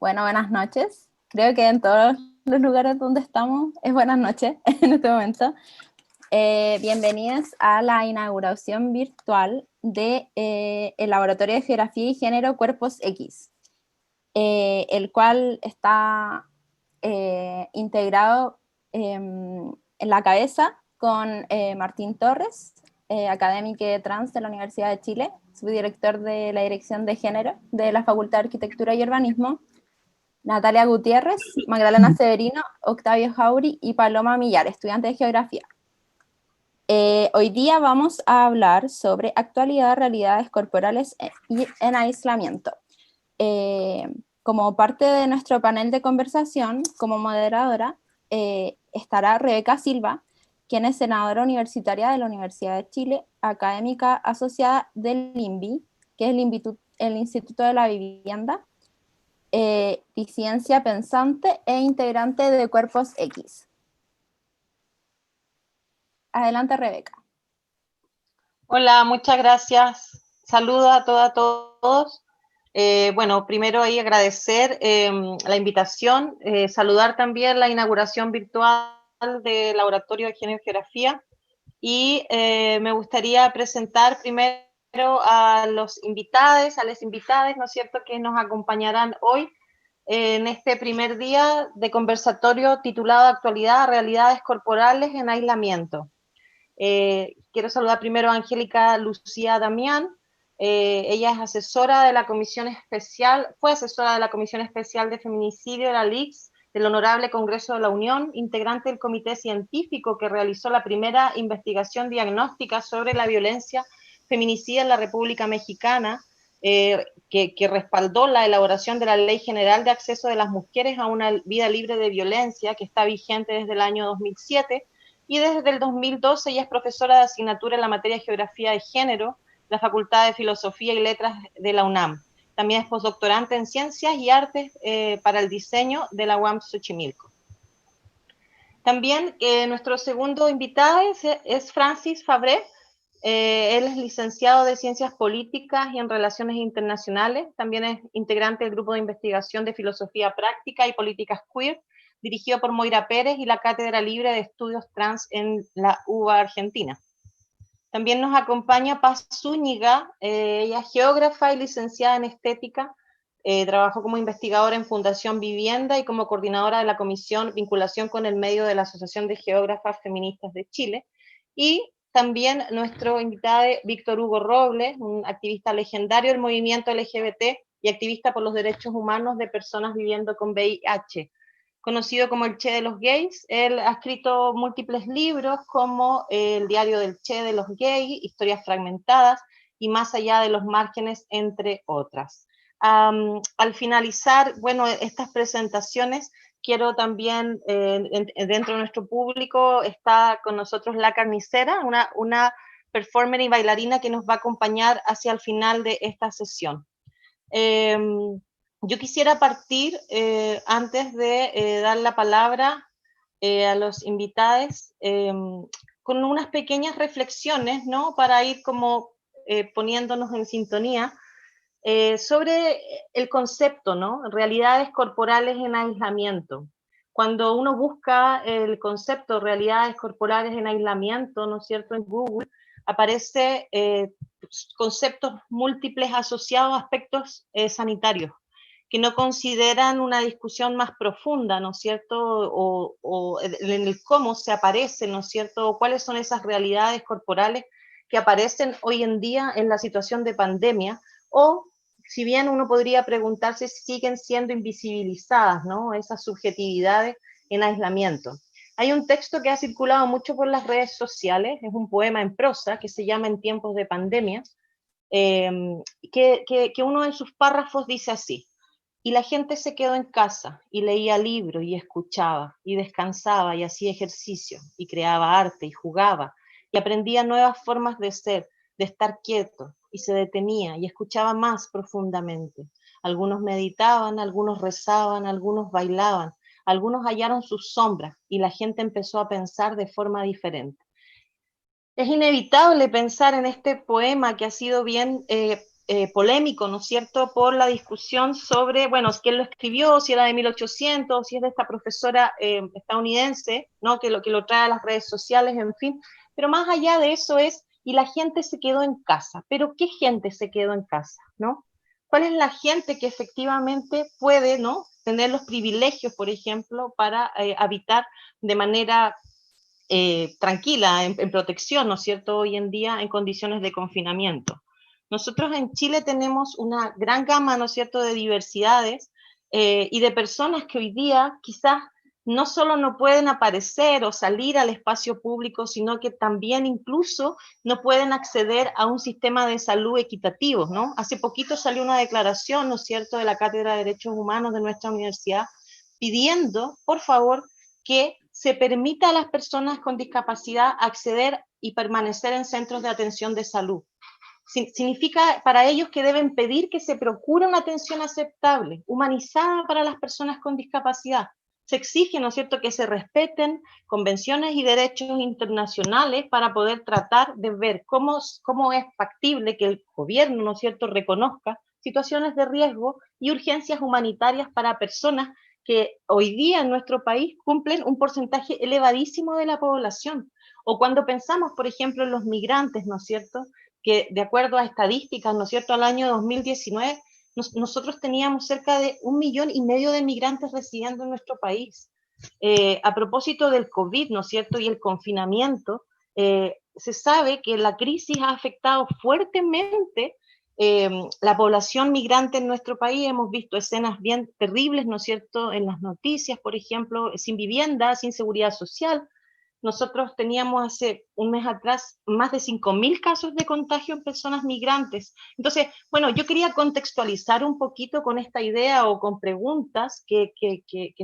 Bueno, buenas noches. Creo que en todos los lugares donde estamos es buenas noches en este momento. Bienvenidos a la inauguración virtual de el Laboratorio de Geografía y Género Cuerpos X, el cual está integrado en la cabeza con Martín Torres, académico trans de la Universidad de Chile, subdirector de la Dirección de Género de la Facultad de Arquitectura y Urbanismo, Natalia Gutiérrez, Magdalena Severino, Octavio Jauri y Paloma Millar, estudiantes de Geografía. Hoy día vamos a hablar sobre actualidad, realidades corporales y en aislamiento. Como parte de nuestro panel de conversación, como moderadora, estará Rebeca Silva, quien es senadora universitaria de la Universidad de Chile, académica asociada del INVI, que es el Instituto de la Vivienda, disidencia pensante e integrante de Cuerpos X. Adelante, Rebeca. Hola, muchas gracias. Saludos a todas, a todos. Bueno, primero ahí agradecer la invitación, saludar también la inauguración virtual del Laboratorio de Género y Geografía, y me gustaría presentar primero a los invitados, ¿no es cierto?, que nos acompañarán hoy en este primer día de conversatorio titulado Actualidad, Realidades Corporales en Aislamiento. Quiero saludar primero a Angélica Lucía Damián. Ella es asesora de la Comisión Especial, fue asesora de la Comisión Especial de Feminicidio de la LICS, del Honorable Congreso de la Unión, integrante del Comité Científico que realizó la primera investigación diagnóstica sobre la violencia feminicida en la República Mexicana, que respaldó la elaboración de la Ley General de Acceso de las Mujeres a una vida libre de violencia, que está vigente desde el año 2007, y desde el 2012 ella es profesora de asignatura en la materia de Geografía de Género, la Facultad de Filosofía y Letras de la UNAM. También es postdoctorante en Ciencias y Artes para el Diseño de la UAM Xochimilco. También nuestro segundo invitado es Francis Fabré. Él es licenciado de Ciencias Políticas y en Relaciones Internacionales. También es integrante del Grupo de Investigación de Filosofía Práctica y Políticas Queer, dirigido por Moira Pérez, y la Cátedra Libre de Estudios Trans en la UBA Argentina. También nos acompaña Paz Zúñiga. Ella es geógrafa y licenciada en Estética. Trabajó como investigadora en Fundación Vivienda y como coordinadora de la Comisión Vinculación con el Medio de la Asociación de Geógrafas Feministas de Chile. Y también nuestro invitado Víctor Hugo Robles, un activista legendario del movimiento LGBT y activista por los derechos humanos de personas viviendo con VIH. Conocido como el Che de los gays, él ha escrito múltiples libros como El diario del Che de los gays, Historias fragmentadas y Más allá de los márgenes, entre otras. Al finalizar, bueno, estas presentaciones, quiero también, dentro de nuestro público, está con nosotros La Carnicera, una performer y bailarina que nos va a acompañar hacia el final de esta sesión. Yo quisiera partir, antes de dar la palabra a los invitados, con unas pequeñas reflexiones, ¿no?, para ir como poniéndonos en sintonía sobre el concepto, ¿no?, realidades corporales en aislamiento. Cuando uno busca el concepto realidades corporales en aislamiento, ¿no es cierto?, en Google, aparece conceptos múltiples asociados a aspectos sanitarios, que no consideran una discusión más profunda, ¿no es cierto?, o en el cómo se aparece, ¿no es cierto?, o cuáles son esas realidades corporales que aparecen hoy en día en la situación de pandemia, o si bien uno podría preguntarse si siguen siendo invisibilizadas, ¿no?, esas subjetividades en aislamiento. Hay un texto que ha circulado mucho por las redes sociales, es un poema en prosa que se llama En tiempos de pandemia, que uno de sus párrafos dice así: y la gente se quedó en casa y leía libros y escuchaba y descansaba y hacía ejercicio y creaba arte y jugaba y aprendía nuevas formas de ser, de estar quieto, y se detenía y escuchaba más profundamente. Algunos meditaban, algunos rezaban, algunos bailaban, algunos hallaron sus sombras y la gente empezó a pensar de forma diferente. Es inevitable pensar en este poema que ha sido bien polémico, ¿no es cierto?, por la discusión sobre, bueno, quién lo escribió, si era de 1800, si es de esta profesora estadounidense, ¿no?, que lo trae a las redes sociales, en fin. Pero más allá de eso es, y la gente se quedó en casa. ¿Pero qué gente se quedó en casa, no? ¿Cuál es la gente que efectivamente puede, ¿no?, tener los privilegios, por ejemplo, para habitar de manera tranquila, en protección, ¿no es cierto?, hoy en día en condiciones de confinamiento? Nosotros en Chile tenemos una gran gama, ¿no es cierto?, de diversidades y de personas que hoy día quizás no solo no pueden aparecer o salir al espacio público, sino que también incluso no pueden acceder a un sistema de salud equitativo, ¿no? Hace poquito salió una declaración, ¿no es cierto?, de la Cátedra de Derechos Humanos de nuestra universidad, pidiendo, por favor, que se permita a las personas con discapacidad acceder y permanecer en centros de atención de salud. Significa para ellos que deben pedir que se procure una atención aceptable, humanizada para las personas con discapacidad. Se exige, ¿no es cierto?, que se respeten convenciones y derechos internacionales para poder tratar de ver cómo es factible que el gobierno, ¿no es cierto?, reconozca situaciones de riesgo y urgencias humanitarias para personas que hoy día en nuestro país cumplen un porcentaje elevadísimo de la población. O cuando pensamos, por ejemplo, en los migrantes, ¿no es cierto?, que de acuerdo a estadísticas, ¿no es cierto?, al año 2019, nosotros teníamos cerca de 1,5 millones de migrantes residiendo en nuestro país. A propósito del COVID, ¿no es cierto?, y el confinamiento, se sabe que la crisis ha afectado fuertemente la población migrante en nuestro país. Hemos visto escenas bien terribles, ¿no es cierto?, en las noticias, por ejemplo, sin vivienda, sin seguridad social. Nosotros teníamos hace un mes atrás más de 5.000 casos de contagio en personas migrantes. Entonces, bueno, yo quería contextualizar un poquito con esta idea o con preguntas que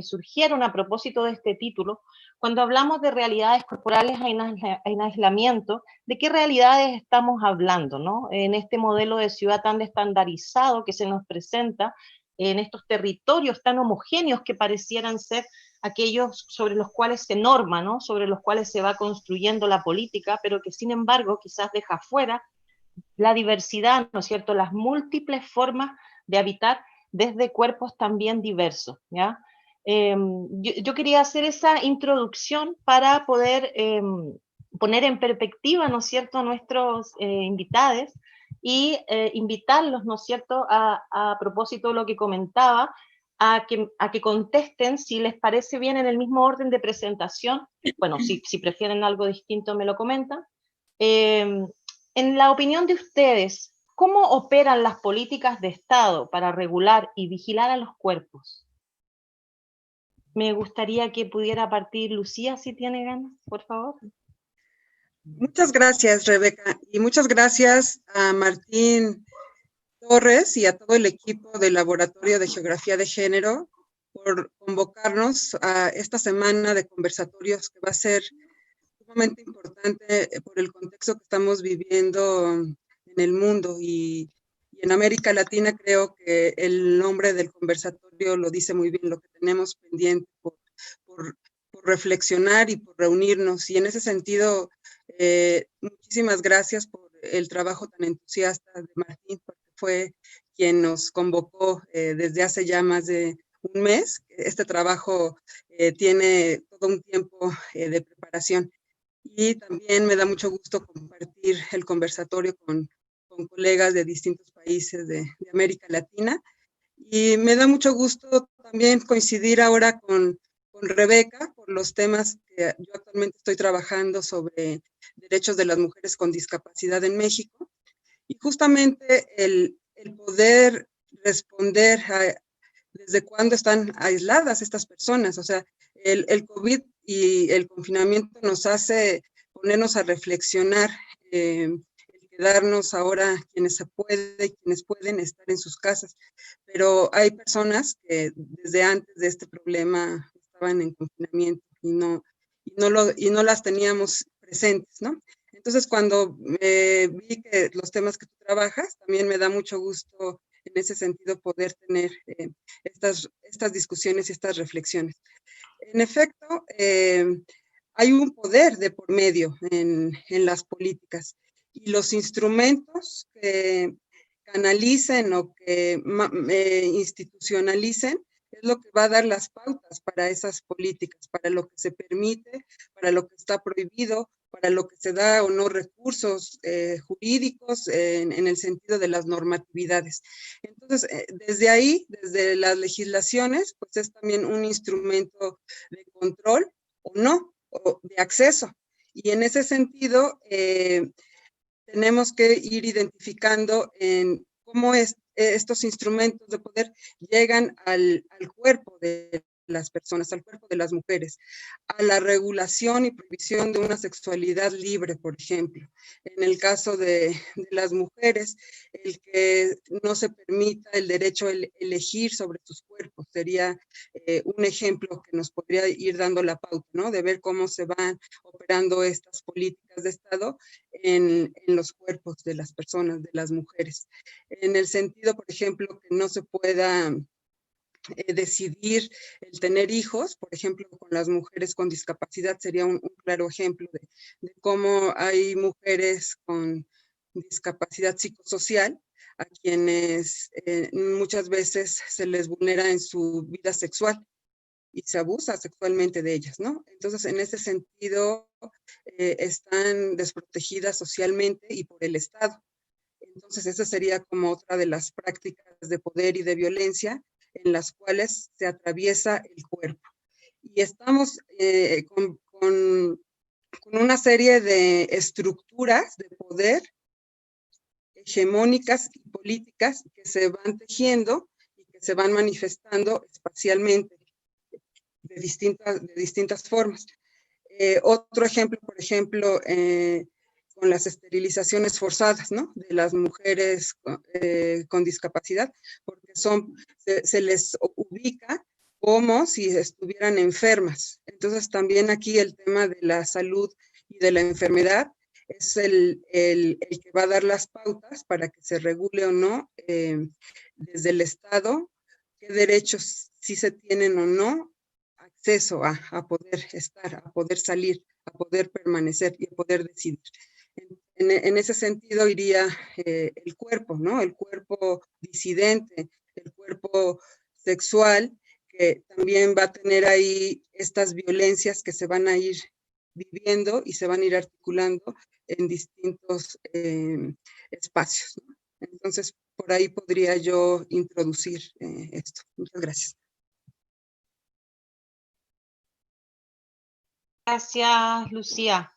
surgieron a propósito de este título. Cuando hablamos de realidades corporales en aislamiento, ¿de qué realidades estamos hablando, no? En este modelo de ciudad tan estandarizado que se nos presenta, en estos territorios tan homogéneos que parecieran ser aquellos sobre los cuales se norma, ¿no?, sobre los cuales se va construyendo la política, pero que sin embargo quizás deja fuera la diversidad, ¿no es cierto?, las múltiples formas de habitar desde cuerpos también diversos, ¿ya? Yo quería hacer esa introducción para poder poner en perspectiva, ¿no es cierto?, a nuestros invitados y invitarlos, ¿no es cierto?, a propósito de lo que comentaba, a que contesten si les parece bien en el mismo orden de presentación. Bueno, si prefieren algo distinto me lo comentan. En la opinión de ustedes, ¿cómo operan las políticas de Estado para regular y vigilar a los cuerpos? Me gustaría que pudiera partir Lucía, si tiene ganas, por favor. Muchas gracias, Rebeca, y muchas gracias a Martín Torres y a todo el equipo del Laboratorio de Geografía de Género por convocarnos a esta semana de conversatorios que va a ser sumamente importante por el contexto que estamos viviendo en el mundo y en América Latina. Creo que el nombre del conversatorio lo dice muy bien, lo que tenemos pendiente por reflexionar y por reunirnos, y en ese sentido muchísimas gracias por el trabajo tan entusiasta de Martín, porque fue quien nos convocó desde hace ya más de un mes. Este trabajo tiene todo un tiempo de preparación, y también me da mucho gusto compartir el conversatorio con colegas de distintos países de América Latina, y me da mucho gusto también coincidir ahora con Rebeca por los temas que yo actualmente estoy trabajando sobre derechos de las mujeres con discapacidad en México, y justamente el poder responder a desde cuándo están aisladas estas personas. O sea, el COVID y el confinamiento nos hace ponernos a reflexionar, el quedarnos ahora quienes se puede, quienes pueden estar en sus casas, pero hay personas que desde antes de este problema estaban en confinamiento y no las teníamos presentes, ¿no? Entonces, cuando vi que los temas que tú trabajas, también me da mucho gusto en ese sentido poder tener estas discusiones y estas reflexiones. En efecto, hay un poder de por medio en las políticas, y los instrumentos que canalicen o que institucionalicen es lo que va a dar las pautas para esas políticas, para lo que se permite, para lo que está prohibido, para lo que se da o no recursos jurídicos en el sentido de las normatividades. Entonces, desde ahí, desde las legislaciones, pues es también un instrumento de control o no, o de acceso. Y en ese sentido, tenemos que ir identificando en cómo estos instrumentos de poder llegan al cuerpo de las personas, al cuerpo de las mujeres, a la regulación y prohibición de una sexualidad libre, por ejemplo. En el caso de las mujeres, el que no se permita el derecho a elegir sobre sus cuerpos sería un ejemplo que nos podría ir dando la pauta, ¿no? De ver cómo se van operando estas políticas de Estado en los cuerpos de las personas, de las mujeres. En el sentido, por ejemplo, que no se pueda decidir el tener hijos, por ejemplo, con las mujeres con discapacidad sería un claro ejemplo de cómo hay mujeres con discapacidad psicosocial a quienes muchas veces se les vulnera en su vida sexual y se abusa sexualmente de ellas, ¿no? Entonces, en ese sentido, están desprotegidas socialmente y por el Estado. Entonces, esa sería como otra de las prácticas de poder y de violencia en las cuales se atraviesa el cuerpo. Y estamos con una serie de estructuras de poder hegemónicas y políticas que se van tejiendo y que se van manifestando espacialmente de distintas formas. Otro ejemplo, por ejemplo, con las esterilizaciones forzadas, ¿no? De las mujeres con discapacidad, porque se les ubica como si estuvieran enfermas. Entonces también aquí el tema de la salud y de la enfermedad es el que va a dar las pautas para que se regule o no desde el Estado qué derechos sí se tienen o no acceso a poder estar, a poder salir, a poder permanecer y a poder decidir. En ese sentido iría el cuerpo, ¿no? El cuerpo disidente, el cuerpo sexual, que también va a tener ahí estas violencias que se van a ir viviendo y se van a ir articulando en distintos espacios, ¿no? Entonces, por ahí podría yo introducir esto. Muchas gracias. Gracias, Lucía.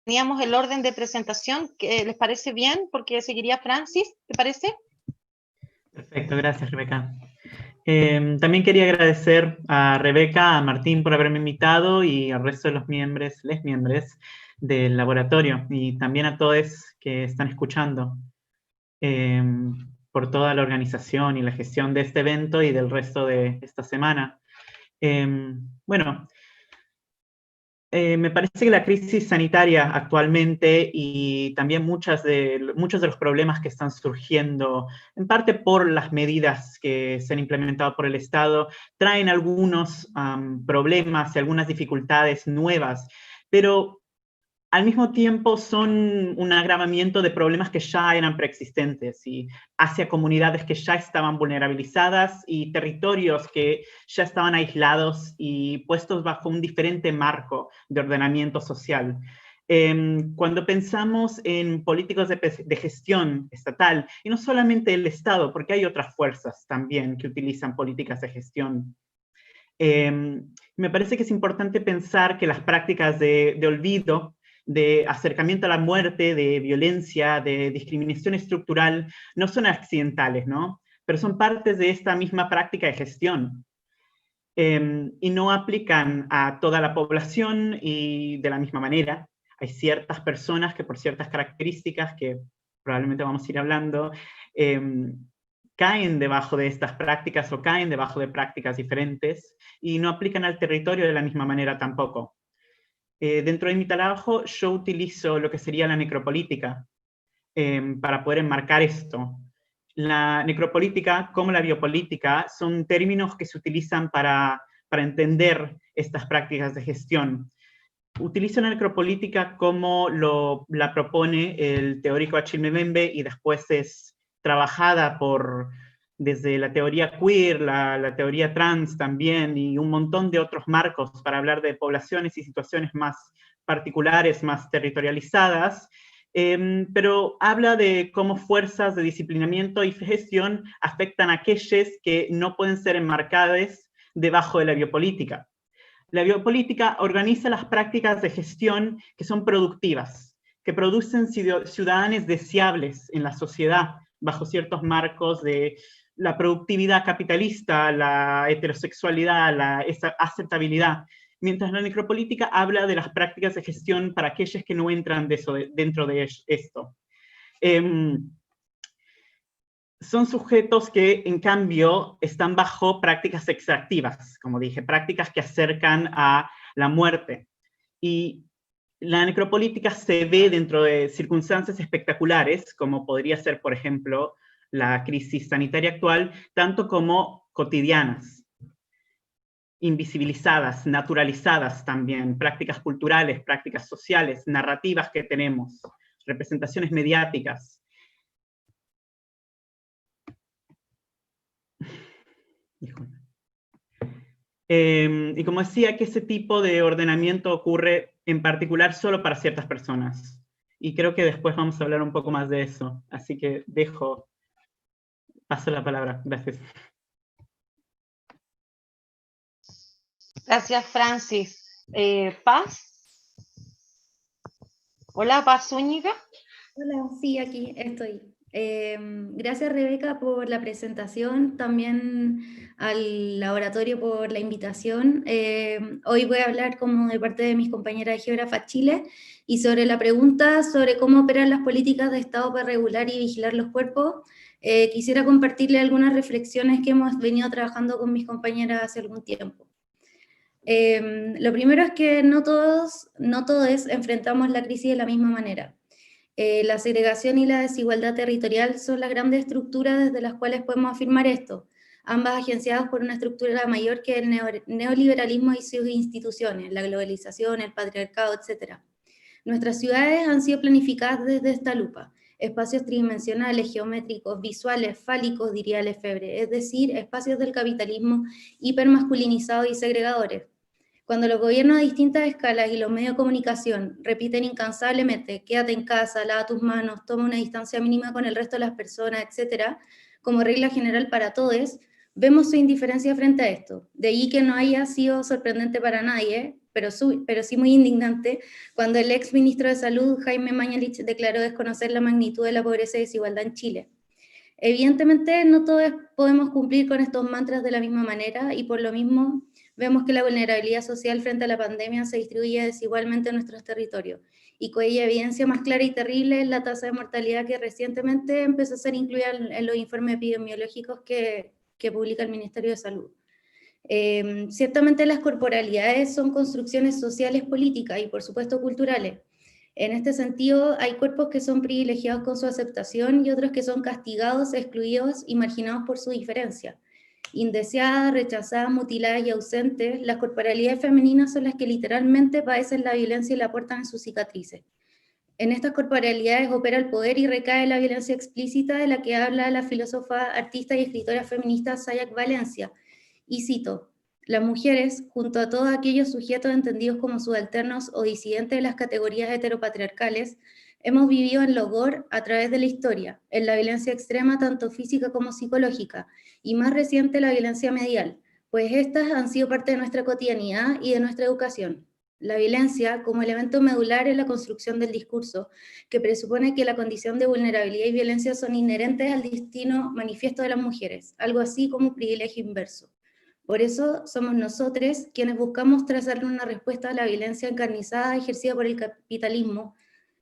Teníamos el orden de presentación, ¿les parece bien? Porque seguiría Francis, ¿te parece? Perfecto, gracias, Rebeca. También quería agradecer a Rebeca, a Martín por haberme invitado y al resto de los miembros del laboratorio, y también a todos que están escuchando por toda la organización y la gestión de este evento y del resto de esta semana. Bueno, me parece que la crisis sanitaria actualmente y también muchos de los problemas que están surgiendo, en parte por las medidas que se han implementado por el Estado, traen algunos problemas y algunas dificultades nuevas, pero al mismo tiempo son un agravamiento de problemas que ya eran preexistentes y hacia comunidades que ya estaban vulnerabilizadas y territorios que ya estaban aislados y puestos bajo un diferente marco de ordenamiento social. Cuando pensamos en políticas de gestión estatal, y no solamente el Estado, porque hay otras fuerzas también que utilizan políticas de gestión, me parece que es importante pensar que las prácticas de olvido, de acercamiento a la muerte, de violencia, de discriminación estructural, no son accidentales, ¿no? Pero son partes de esta misma práctica de gestión. Y no aplican a toda la población y de la misma manera. Hay ciertas personas que por ciertas características que probablemente vamos a ir hablando, caen debajo de estas prácticas o caen debajo de prácticas diferentes y no aplican al territorio de la misma manera tampoco. Dentro de mi trabajo yo utilizo lo que sería la necropolítica para poder enmarcar esto. La necropolítica, como la biopolítica, son términos que se utilizan para entender estas prácticas de gestión. utilizo la necropolítica como la propone el teórico Achille Mbembe y después es trabajada desde la teoría queer, la teoría trans también, y un montón de otros marcos para hablar de poblaciones y situaciones más particulares, más territorializadas, pero habla de cómo fuerzas de disciplinamiento y gestión afectan a aquellas que no pueden ser enmarcadas debajo de la biopolítica. La biopolítica organiza las prácticas de gestión que son productivas, que producen ciudadanos deseables en la sociedad bajo ciertos marcos de la productividad capitalista, la heterosexualidad, la aceptabilidad, mientras la necropolítica habla de las prácticas de gestión para aquellos que no entran dentro de esto. Son sujetos que, en cambio, están bajo prácticas extractivas, como dije, prácticas que acercan a la muerte. Y la necropolítica se ve dentro de circunstancias espectaculares, como podría ser, por ejemplo, la crisis sanitaria actual, tanto como cotidianas, invisibilizadas, naturalizadas también, prácticas culturales, prácticas sociales, narrativas que tenemos, representaciones mediáticas. Y como decía, que ese tipo de ordenamiento ocurre en particular solo para ciertas personas. Y creo que después vamos a hablar un poco más de eso. Así que paso la palabra. Gracias. Gracias, Francis. Paz. Hola, Paz Zúñiga. Hola, sí, aquí estoy. Gracias, Rebeca, por la presentación, también al laboratorio por la invitación. Hoy voy a hablar como de parte de mis compañeras de Geógrafa Chile y sobre la pregunta sobre cómo operan las políticas de Estado para regular y vigilar los cuerpos. Quisiera compartirle algunas reflexiones que hemos venido trabajando con mis compañeras hace algún tiempo. Lo primero es que no todos enfrentamos la crisis de la misma manera. La segregación y la desigualdad territorial son las grandes estructuras desde las cuales podemos afirmar esto, ambas agenciadas por una estructura mayor que el neoliberalismo y sus instituciones, la globalización, el patriarcado, etc. Nuestras ciudades han sido planificadas desde esta lupa, espacios tridimensionales, geométricos, visuales, fálicos, diría Lefebvre, es decir, espacios del capitalismo hipermasculinizados y segregadores. Cuando los gobiernos a distintas escalas y los medios de comunicación repiten incansablemente, quédate en casa, lava tus manos, toma una distancia mínima con el resto de las personas, etc., como regla general para todos, vemos su indiferencia frente a esto. De allí que no haya sido sorprendente para nadie, pero sí muy indignante, cuando el ex ministro de Salud, Jaime Mañalich, declaró desconocer la magnitud de la pobreza y desigualdad en Chile. Evidentemente, no todos podemos cumplir con estos mantras de la misma manera y por lo mismo vemos que la vulnerabilidad social frente a la pandemia se distribuye desigualmente en nuestros territorios y cuya evidencia más clara y terrible es la tasa de mortalidad que recientemente empezó a ser incluida en los informes epidemiológicos que publica el Ministerio de Salud. Ciertamente las corporalidades son construcciones sociales políticas y por supuesto culturales. En este sentido, hay cuerpos que son privilegiados con su aceptación y otros que son castigados, excluidos y marginados por su diferencia. Indeseadas, rechazadas, mutiladas y ausentes, las corporalidades femeninas son las que literalmente padecen la violencia y la portan en sus cicatrices. En estas corporalidades opera el poder y recae la violencia explícita de la que habla la filósofa, artista y escritora feminista Sayak Valencia. Y cito: las mujeres, junto a todos aquellos sujetos entendidos como subalternos o disidentes de las categorías heteropatriarcales, hemos vivido en logor a través de la historia, en la violencia extrema tanto física como psicológica, y más reciente la violencia medial, pues estas han sido parte de nuestra cotidianidad y de nuestra educación. La violencia como elemento medular en la construcción del discurso, que presupone que la condición de vulnerabilidad y violencia son inherentes al destino manifiesto de las mujeres, algo así como un privilegio inverso. Por eso somos nosotros quienes buscamos trazarle una respuesta a la violencia encarnizada ejercida por el capitalismo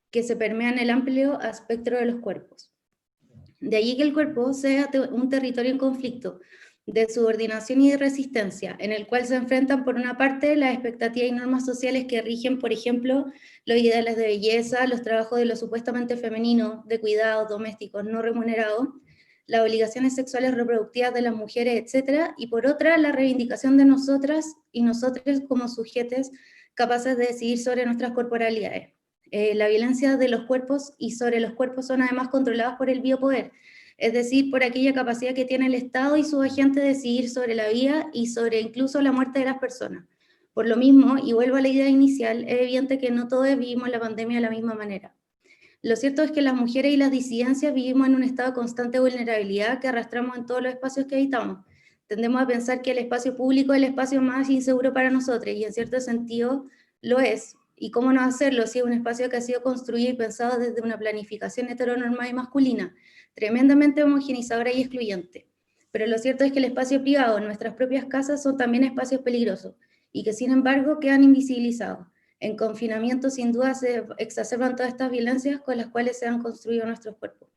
que se permea en el amplio espectro de los cuerpos. De allí que el cuerpo sea un territorio en conflicto, de subordinación y de resistencia, en el cual se enfrentan por una parte las expectativas y normas sociales que rigen, por ejemplo, los ideales de belleza, los trabajos de lo supuestamente femenino, de cuidados domésticos no remunerados, las obligaciones sexuales reproductivas de las mujeres, etc., y por otra, la reivindicación de nosotras y nosotros como sujetos capaces de decidir sobre nuestras corporalidades. La violencia de los cuerpos y sobre los cuerpos son además controladas por el biopoder, es decir, por aquella capacidad que tiene el Estado y sus agentes de decidir sobre la vida y sobre incluso la muerte de las personas. Por lo mismo, y vuelvo a la idea inicial, es evidente que no todos vivimos la pandemia de la misma manera. Lo cierto es que las mujeres y las disidencias vivimos en un estado de constante vulnerabilidad que arrastramos en todos los espacios que habitamos. Tendemos a pensar que el espacio público es el espacio más inseguro para nosotros, y en cierto sentido lo es. ¿Y cómo no hacerlo si es un espacio que ha sido construido y pensado desde una planificación heteronormada y masculina, tremendamente homogenizadora y excluyente? Pero lo cierto es que el espacio privado, nuestras propias casas, son también espacios peligrosos, y que sin embargo quedan invisibilizados. En confinamiento sin duda se exacerban todas estas violencias con las cuales se han construido nuestros cuerpos.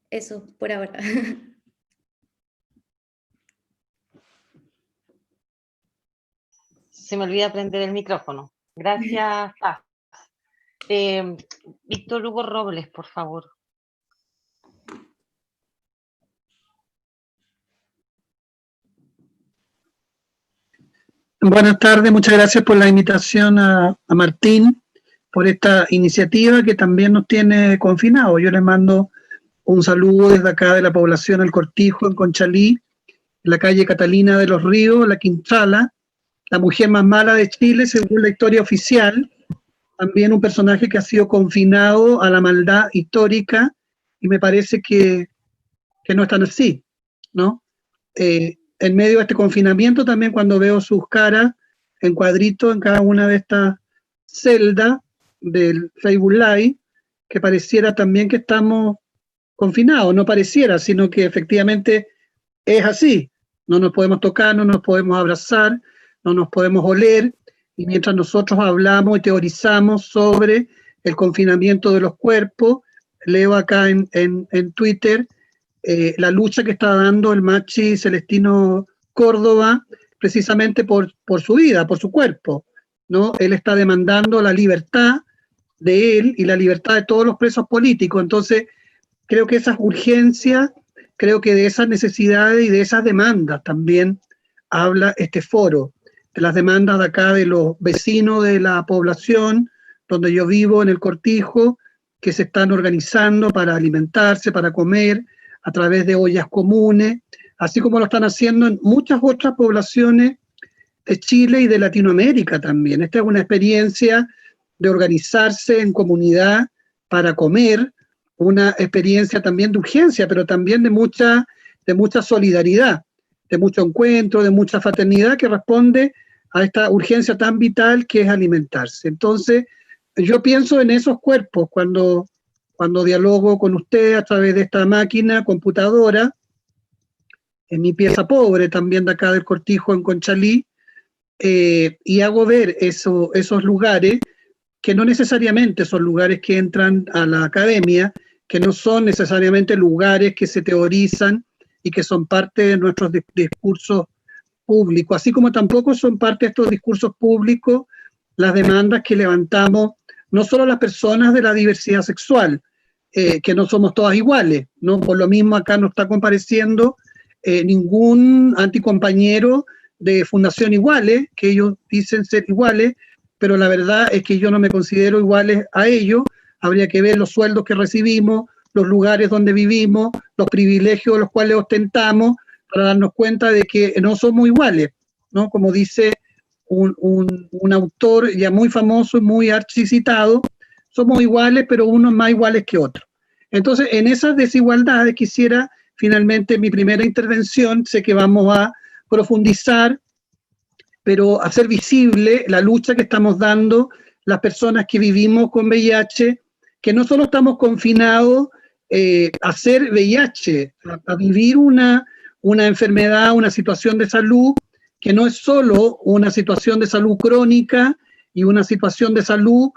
Eso, por ahora. Se me olvida prender el micrófono. Gracias, Paz. Víctor Hugo Robles, por favor. Buenas tardes, muchas gracias por la invitación a Martín, por esta iniciativa que también nos tiene confinados. Yo les mando un saludo desde acá de la población El Cortijo, en Conchalí, en la calle Catalina de los Ríos, La Quintala, la mujer más mala de Chile, según la historia oficial. También un personaje que ha sido confinado a la maldad histórica, y me parece que no es tan así, ¿no? En medio de este confinamiento también, cuando veo sus caras en cuadritos en cada una de estas celdas del Facebook Live, que pareciera también que estamos confinados, no pareciera, sino que efectivamente es así. No nos podemos tocar, no nos podemos abrazar, no nos podemos oler, y mientras nosotros hablamos y teorizamos sobre el confinamiento de los cuerpos, leo acá en Twitter la lucha que está dando el machi Celestino Córdoba, precisamente por su vida, por su cuerpo, ¿no? Él está demandando la libertad de él y la libertad de todos los presos políticos. Entonces, creo que esas urgencias, creo que de esas necesidades y de esas demandas también habla este foro, de las demandas de acá de los vecinos de la población, donde yo vivo, en El Cortijo, que se están organizando para alimentarse, para comer, a través de ollas comunes, así como lo están haciendo en muchas otras poblaciones de Chile y de Latinoamérica también. Esta es una experiencia de organizarse en comunidad para comer, una experiencia también de urgencia, pero también de mucha solidaridad, de mucho encuentro, de mucha fraternidad, que responde a esta urgencia tan vital que es alimentarse. Entonces, yo pienso en esos cuerpos cuando dialogo con usted a través de esta máquina computadora, en mi pieza pobre también de acá del Cortijo, en Conchalí, y hago ver esos lugares que no necesariamente son lugares que entran a la academia, que no son necesariamente lugares que se teorizan y que son parte de nuestros discursos públicos, así como tampoco son parte de estos discursos públicos las demandas que levantamos no solo las personas de la diversidad sexual, que no somos todas iguales, ¿no? Por lo mismo acá no está compareciendo ningún anticompañero de Fundación Iguales, que ellos dicen ser iguales, pero la verdad es que yo no me considero iguales a ellos. Habría que ver los sueldos que recibimos, los lugares donde vivimos, los privilegios los cuales ostentamos, para darnos cuenta de que no somos iguales, ¿no? Como dice un autor ya muy famoso y muy archicitado, somos iguales, pero unos más iguales que otros. Entonces, en esas desigualdades quisiera finalmente mi primera intervención, sé que vamos a profundizar, pero hacer visible la lucha que estamos dando las personas que vivimos con VIH, que no solo estamos confinados a ser VIH, a vivir una enfermedad, una situación de salud, que no es solo una situación de salud crónica y una situación de salud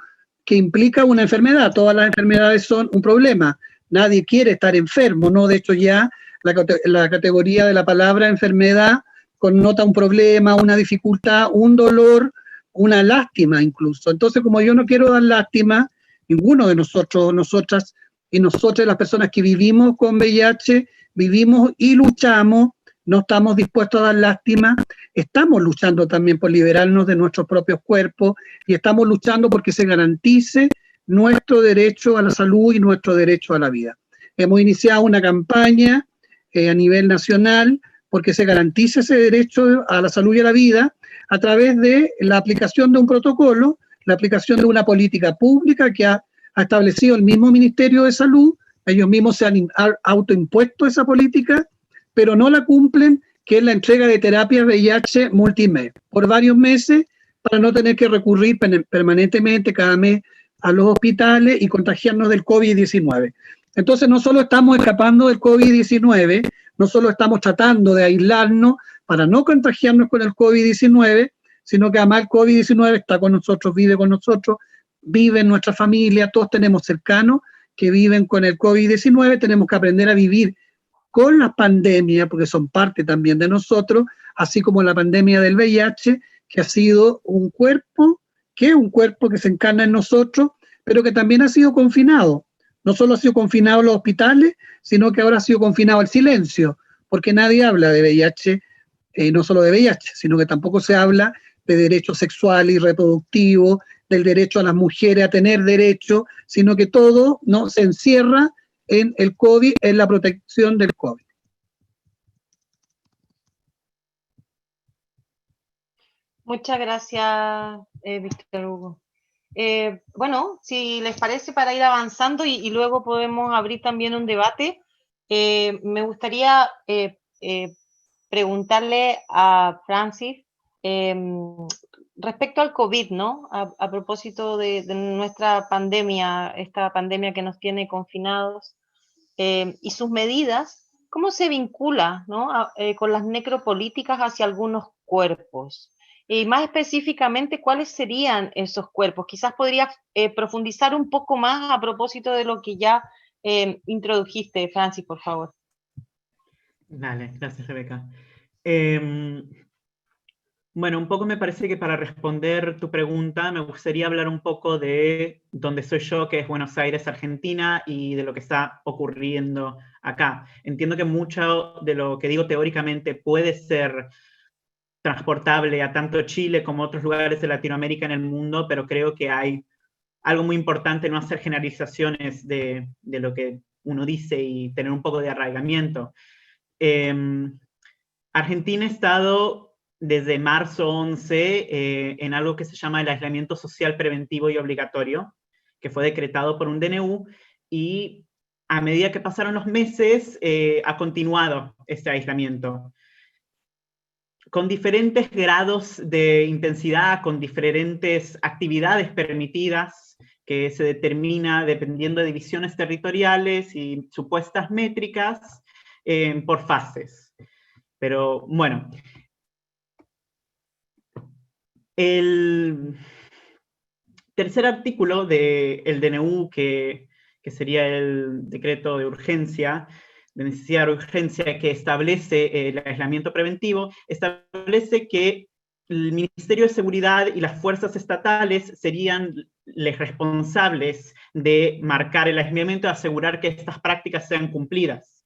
que implica una enfermedad. Todas las enfermedades son un problema. Nadie quiere estar enfermo, ¿no? De hecho, ya la categoría de la palabra enfermedad connota un problema, una dificultad, un dolor, una lástima incluso. Entonces, como yo no quiero dar lástima, ninguno de nosotros, nosotras y nosotras, las personas que vivimos con VIH, vivimos y luchamos no estamos dispuestos a dar lástima, estamos luchando también por liberarnos de nuestros propios cuerpos y estamos luchando porque se garantice nuestro derecho a la salud y nuestro derecho a la vida. Hemos iniciado una campaña a nivel nacional porque se garantice ese derecho a la salud y a la vida a través de la aplicación de un protocolo, la aplicación de una política pública que ha establecido el mismo Ministerio de Salud. Ellos mismos se han autoimpuesto esa política, pero no la cumplen, que es la entrega de terapias VIH multimed por varios meses para no tener que recurrir permanentemente cada mes a los hospitales y contagiarnos del COVID-19. Entonces no solo estamos escapando del COVID-19, no solo estamos tratando de aislarnos para no contagiarnos con el COVID-19, sino que además el COVID-19 está con nosotros, vive en nuestra familia, todos tenemos cercanos que viven con el COVID-19, tenemos que aprender a vivir con las pandemias, porque son parte también de nosotros, así como la pandemia del VIH, que ha sido un cuerpo que se encarna en nosotros, pero que también ha sido confinado. No solo ha sido confinado en los hospitales, sino que ahora ha sido confinado al silencio, porque nadie habla de VIH, no solo de VIH, sino que tampoco se habla de derechos sexuales y reproductivos, del derecho a las mujeres a tener derechos, sino que todo, ¿no?, se encierra en el COVID, en la protección del COVID. Muchas gracias, Víctor Hugo. Bueno, si les parece, para ir avanzando y luego podemos abrir también un debate, me gustaría preguntarle a Francis respecto al COVID, ¿no? A propósito de nuestra pandemia, esta pandemia que nos tiene confinados y sus medidas, ¿cómo se vincula, ¿no?, con las necropolíticas hacia algunos cuerpos? Y más específicamente, ¿cuáles serían esos cuerpos? Quizás podrías profundizar un poco más a propósito de lo que ya introdujiste, Francis, por favor. Dale, gracias, Rebeca. Bueno, un poco me parece que para responder tu pregunta me gustaría hablar un poco de donde soy yo, que es Buenos Aires, Argentina, y de lo que está ocurriendo acá. Entiendo que mucho de lo que digo teóricamente puede ser transportable a tanto Chile como otros lugares de Latinoamérica en el mundo, pero creo que hay algo muy importante, no hacer generalizaciones de lo que uno dice y tener un poco de arraigamiento. Argentina ha estado desde marzo 11 en algo que se llama el aislamiento social preventivo y obligatorio, que fue decretado por un DNU, y a medida que pasaron los meses ha continuado este aislamiento, con diferentes grados de intensidad, con diferentes actividades permitidas, que se determina dependiendo de divisiones territoriales y supuestas métricas por fases. Pero bueno, el tercer artículo del DNU, que sería el decreto de urgencia, de necesidad de urgencia, que establece el aislamiento preventivo, establece que el Ministerio de Seguridad y las fuerzas estatales serían los responsables de marcar el aislamiento y asegurar que estas prácticas sean cumplidas.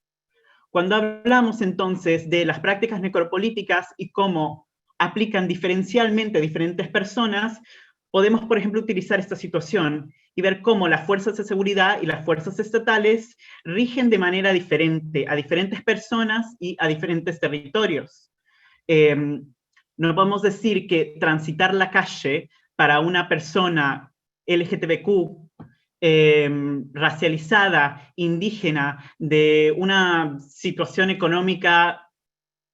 Cuando hablamos entonces de las prácticas necropolíticas y cómo aplican diferencialmente a diferentes personas, podemos, por ejemplo, utilizar esta situación y ver cómo las fuerzas de seguridad y las fuerzas estatales rigen de manera diferente a diferentes personas y a diferentes territorios. No podemos decir que transitar la calle para una persona LGTBQ racializada, indígena, de una situación económica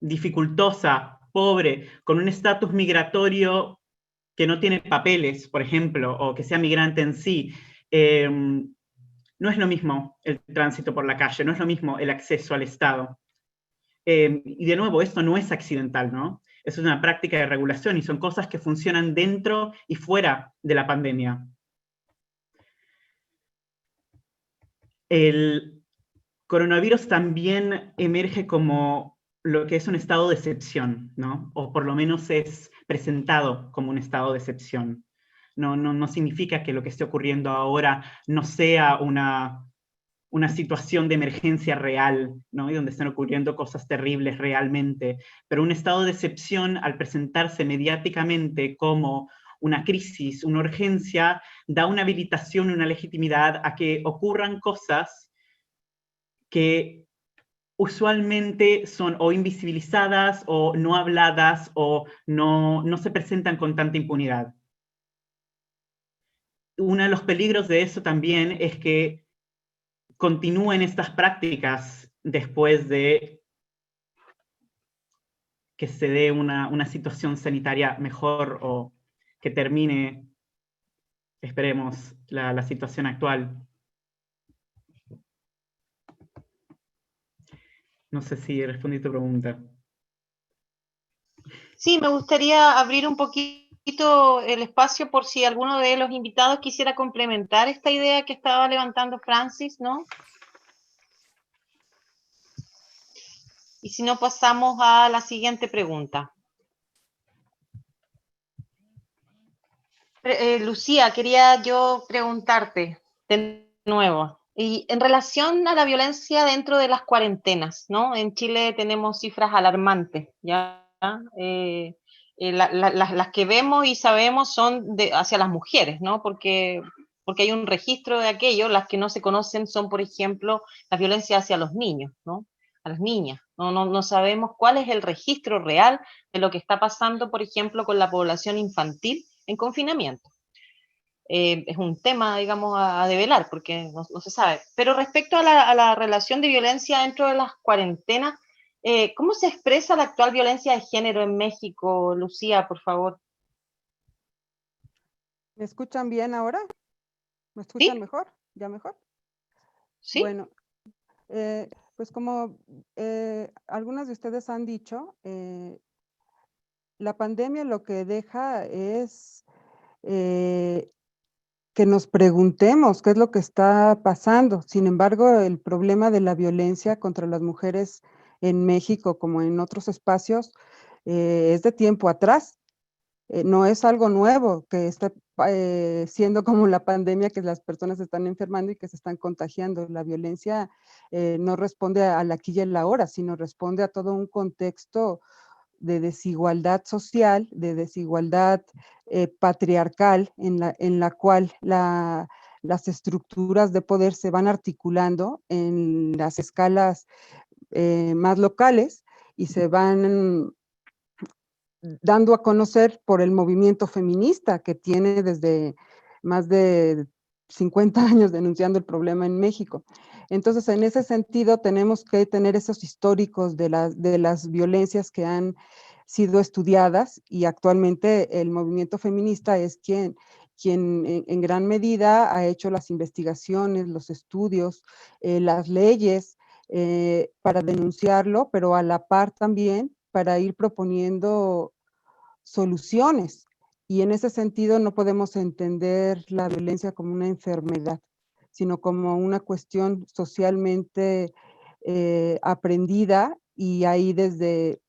dificultosa, pobre, con un estatus migratorio que no tiene papeles, por ejemplo, o que sea migrante en sí, no es lo mismo el tránsito por la calle, no es lo mismo el acceso al Estado. Y de nuevo, esto no es accidental, ¿no? Es una práctica de regulación y son cosas que funcionan dentro y fuera de la pandemia. El coronavirus también emerge como lo que es un estado de excepción, ¿no? O por lo menos es presentado como un estado de excepción. No significa que lo que esté ocurriendo ahora no sea una una situación de emergencia real, ¿no? Y donde están ocurriendo cosas terribles realmente, pero un estado de excepción al presentarse mediáticamente como una crisis, una urgencia, da una habilitación y una legitimidad a que ocurran cosas que usualmente son o invisibilizadas o no habladas o no se presentan con tanta impunidad. Uno de los peligros de eso también es que continúen estas prácticas después de que se dé una situación sanitaria mejor o que termine, esperemos, la situación actual. No sé si respondí tu pregunta. Sí, me gustaría abrir un poquito el espacio por si alguno de los invitados quisiera complementar esta idea que estaba levantando Francis, ¿no? Y si no, pasamos a la siguiente pregunta. Lucía, quería yo preguntarte de nuevo, y en relación a la violencia dentro de las cuarentenas, ¿no? En Chile tenemos cifras alarmantes, ¿ya? Las que vemos y sabemos son hacia las mujeres, ¿no? Porque hay un registro de aquello. Las que no se conocen son, por ejemplo, las violencias hacia los niños, ¿no? A las niñas. No sabemos cuál es el registro real de lo que está pasando, por ejemplo, con la población infantil en confinamiento. Es un tema, digamos, a develar, porque no se sabe. Pero respecto a la relación de violencia dentro de las cuarentenas, ¿cómo se expresa la actual violencia de género en México? Lucía, por favor. ¿Me escuchan bien ahora? ¿Me escuchan ¿Sí? mejor? ¿Ya mejor? ¿Sí? Bueno, pues como algunas de ustedes han dicho, la pandemia lo que deja es que nos preguntemos qué es lo que está pasando. Sin embargo, el problema de la violencia contra las mujeres en México, como en otros espacios, es de tiempo atrás. No es algo nuevo que está siendo como la pandemia, que las personas se están enfermando y que se están contagiando. La violencia no responde a la aquí y el ahora, sino responde a todo un contexto de desigualdad social, de desigualdad patriarcal, en la cual las estructuras de poder se van articulando en las escalas más locales y se van dando a conocer por el movimiento feminista que tiene desde más de 50 años denunciando el problema en México. Entonces, en ese sentido, tenemos que tener esos históricos de las violencias que han sido estudiadas, y actualmente el movimiento feminista es quien en gran medida ha hecho las investigaciones, los estudios, las leyes para denunciarlo, pero a la par también para ir proponiendo soluciones. Y en ese sentido no podemos entender la violencia como una enfermedad, sino como una cuestión socialmente aprendida, y ahí desde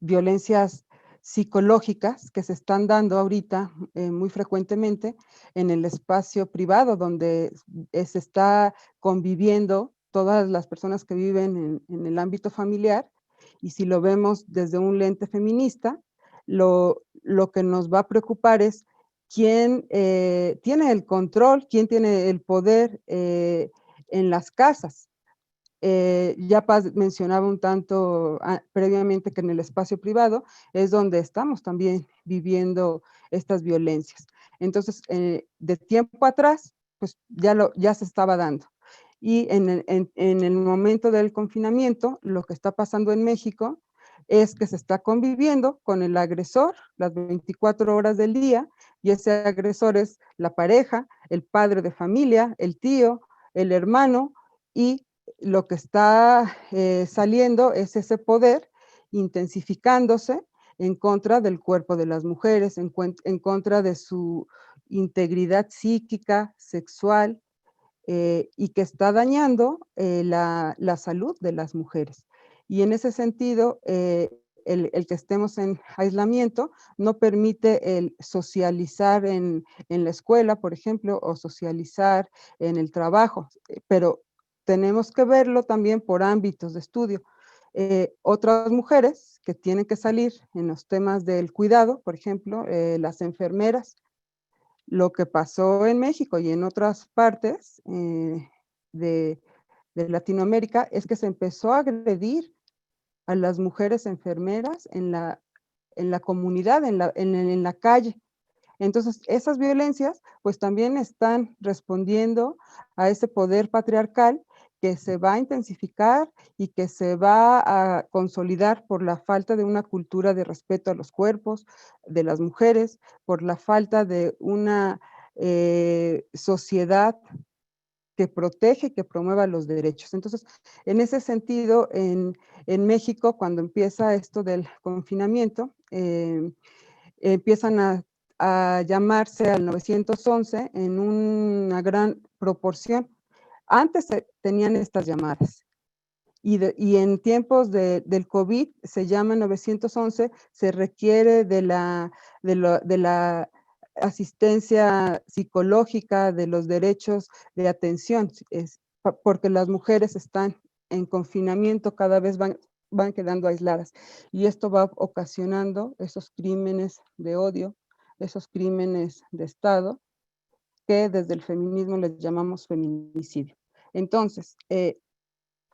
violencias psicológicas que se están dando ahorita muy frecuentemente en el espacio privado, donde se está conviviendo todas las personas que viven en el ámbito familiar. Y si lo vemos desde un lente feminista, lo que nos va a preocupar es quién tiene el control, quién tiene el poder en las casas. Ya Paz mencionaba un tanto previamente que en el espacio privado es donde estamos también viviendo estas violencias. Entonces, de tiempo atrás, pues ya se estaba dando. Y en el momento del confinamiento, lo que está pasando en México es que se está conviviendo con el agresor las 24 horas del día, y ese agresor es la pareja, el padre de familia, el tío, el hermano, y lo que está saliendo es ese poder intensificándose en contra del cuerpo de las mujeres, en contra de su integridad psíquica, sexual, y que está dañando la salud de las mujeres. Y en ese sentido, el que estemos en aislamiento no permite el socializar en la escuela, por ejemplo, o socializar en el trabajo, pero tenemos que verlo también por ámbitos de estudio. Otras mujeres que tienen que salir en los temas del cuidado, por ejemplo, las enfermeras, lo que pasó en México y en otras partes de Latinoamérica es que se empezó a agredir a las mujeres enfermeras en la comunidad, en la calle. Entonces, esas violencias pues también están respondiendo a ese poder patriarcal que se va a intensificar y que se va a consolidar por la falta de una cultura de respeto a los cuerpos de las mujeres, por la falta de una sociedad que protege y que promueva los derechos. Entonces, en ese sentido, en México, cuando empieza esto del confinamiento, empiezan a llamarse al 911 en una gran proporción. Antes tenían estas llamadas. Y en tiempos del COVID se llama 911, se requiere de la asistencia psicológica, de los derechos de atención, porque las mujeres están en confinamiento, cada vez van quedando aisladas. Y esto va ocasionando esos crímenes de odio, esos crímenes de Estado, que desde el feminismo les llamamos feminicidio. Entonces,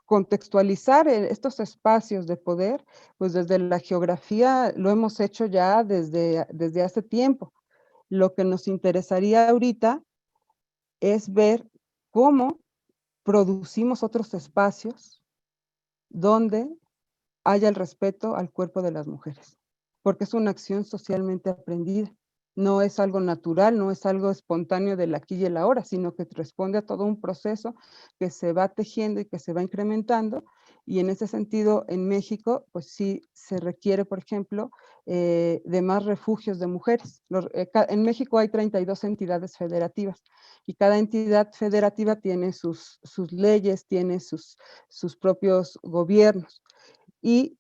contextualizar estos espacios de poder, pues desde la geografía lo hemos hecho ya desde hace tiempo. Lo que nos interesaría ahorita es ver cómo producimos otros espacios donde haya el respeto al cuerpo de las mujeres, porque es una acción socialmente aprendida. No es algo natural, no es algo espontáneo del aquí y el ahora, sino que responde a todo un proceso que se va tejiendo y que se va incrementando. Y en ese sentido, en México, pues sí se requiere, por ejemplo, de más refugios de mujeres. En México hay 32 entidades federativas y cada entidad federativa tiene sus leyes, tiene sus propios gobiernos. Y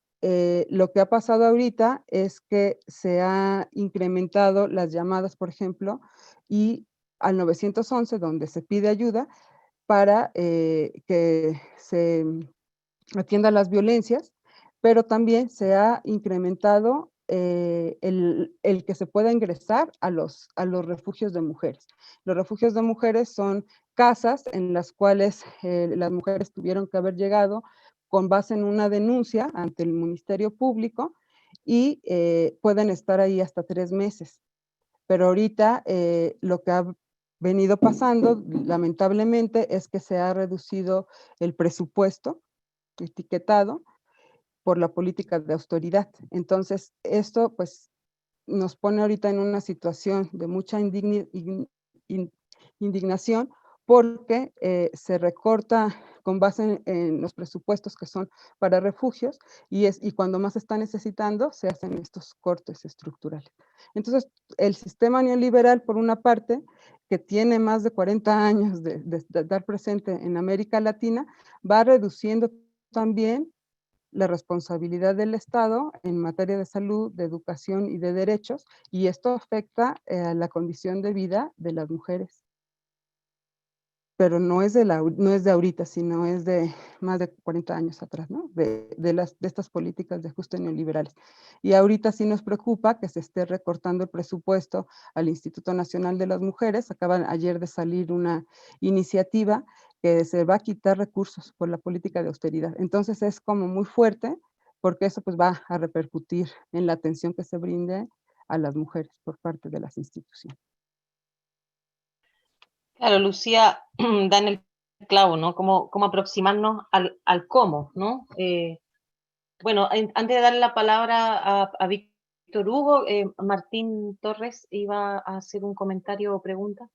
lo que ha pasado ahorita es que se ha incrementado las llamadas, por ejemplo, y al 911, donde se pide ayuda para que se atienda las violencias, pero también se ha incrementado el que se pueda ingresar a los refugios de mujeres. Los refugios de mujeres son casas en las cuales las mujeres tuvieron que haber llegado con base en una denuncia ante el Ministerio Público y pueden estar ahí hasta 3 meses. Pero ahorita lo que ha venido pasando, lamentablemente, es que se ha reducido el presupuesto etiquetado por la política de austeridad. Entonces, esto pues nos pone ahorita en una situación de mucha indignación porque se recorta con base en los presupuestos que son para refugios y cuando más se está necesitando se hacen estos cortes estructurales. Entonces, el sistema neoliberal, por una parte, que tiene más de 40 años de estar presente en América Latina, va reduciendo también la responsabilidad del Estado en materia de salud, de educación y de derechos, y esto afecta a la condición de vida de las mujeres. Pero no es de ahorita, sino es de más de 40 años atrás, ¿no? De estas políticas de ajuste neoliberales. Y ahorita sí nos preocupa que se esté recortando el presupuesto al Instituto Nacional de las Mujeres. Acaban ayer de salir una iniciativa que se va a quitar recursos por la política de austeridad. Entonces es como muy fuerte, porque eso pues va a repercutir en la atención que se brinde a las mujeres por parte de las instituciones. Claro, Lucía da en el clavo, ¿no? Cómo aproximarnos al cómo, ¿no? Bueno, antes de darle la palabra a Víctor Hugo, Martín Torres iba a hacer un comentario o pregunta.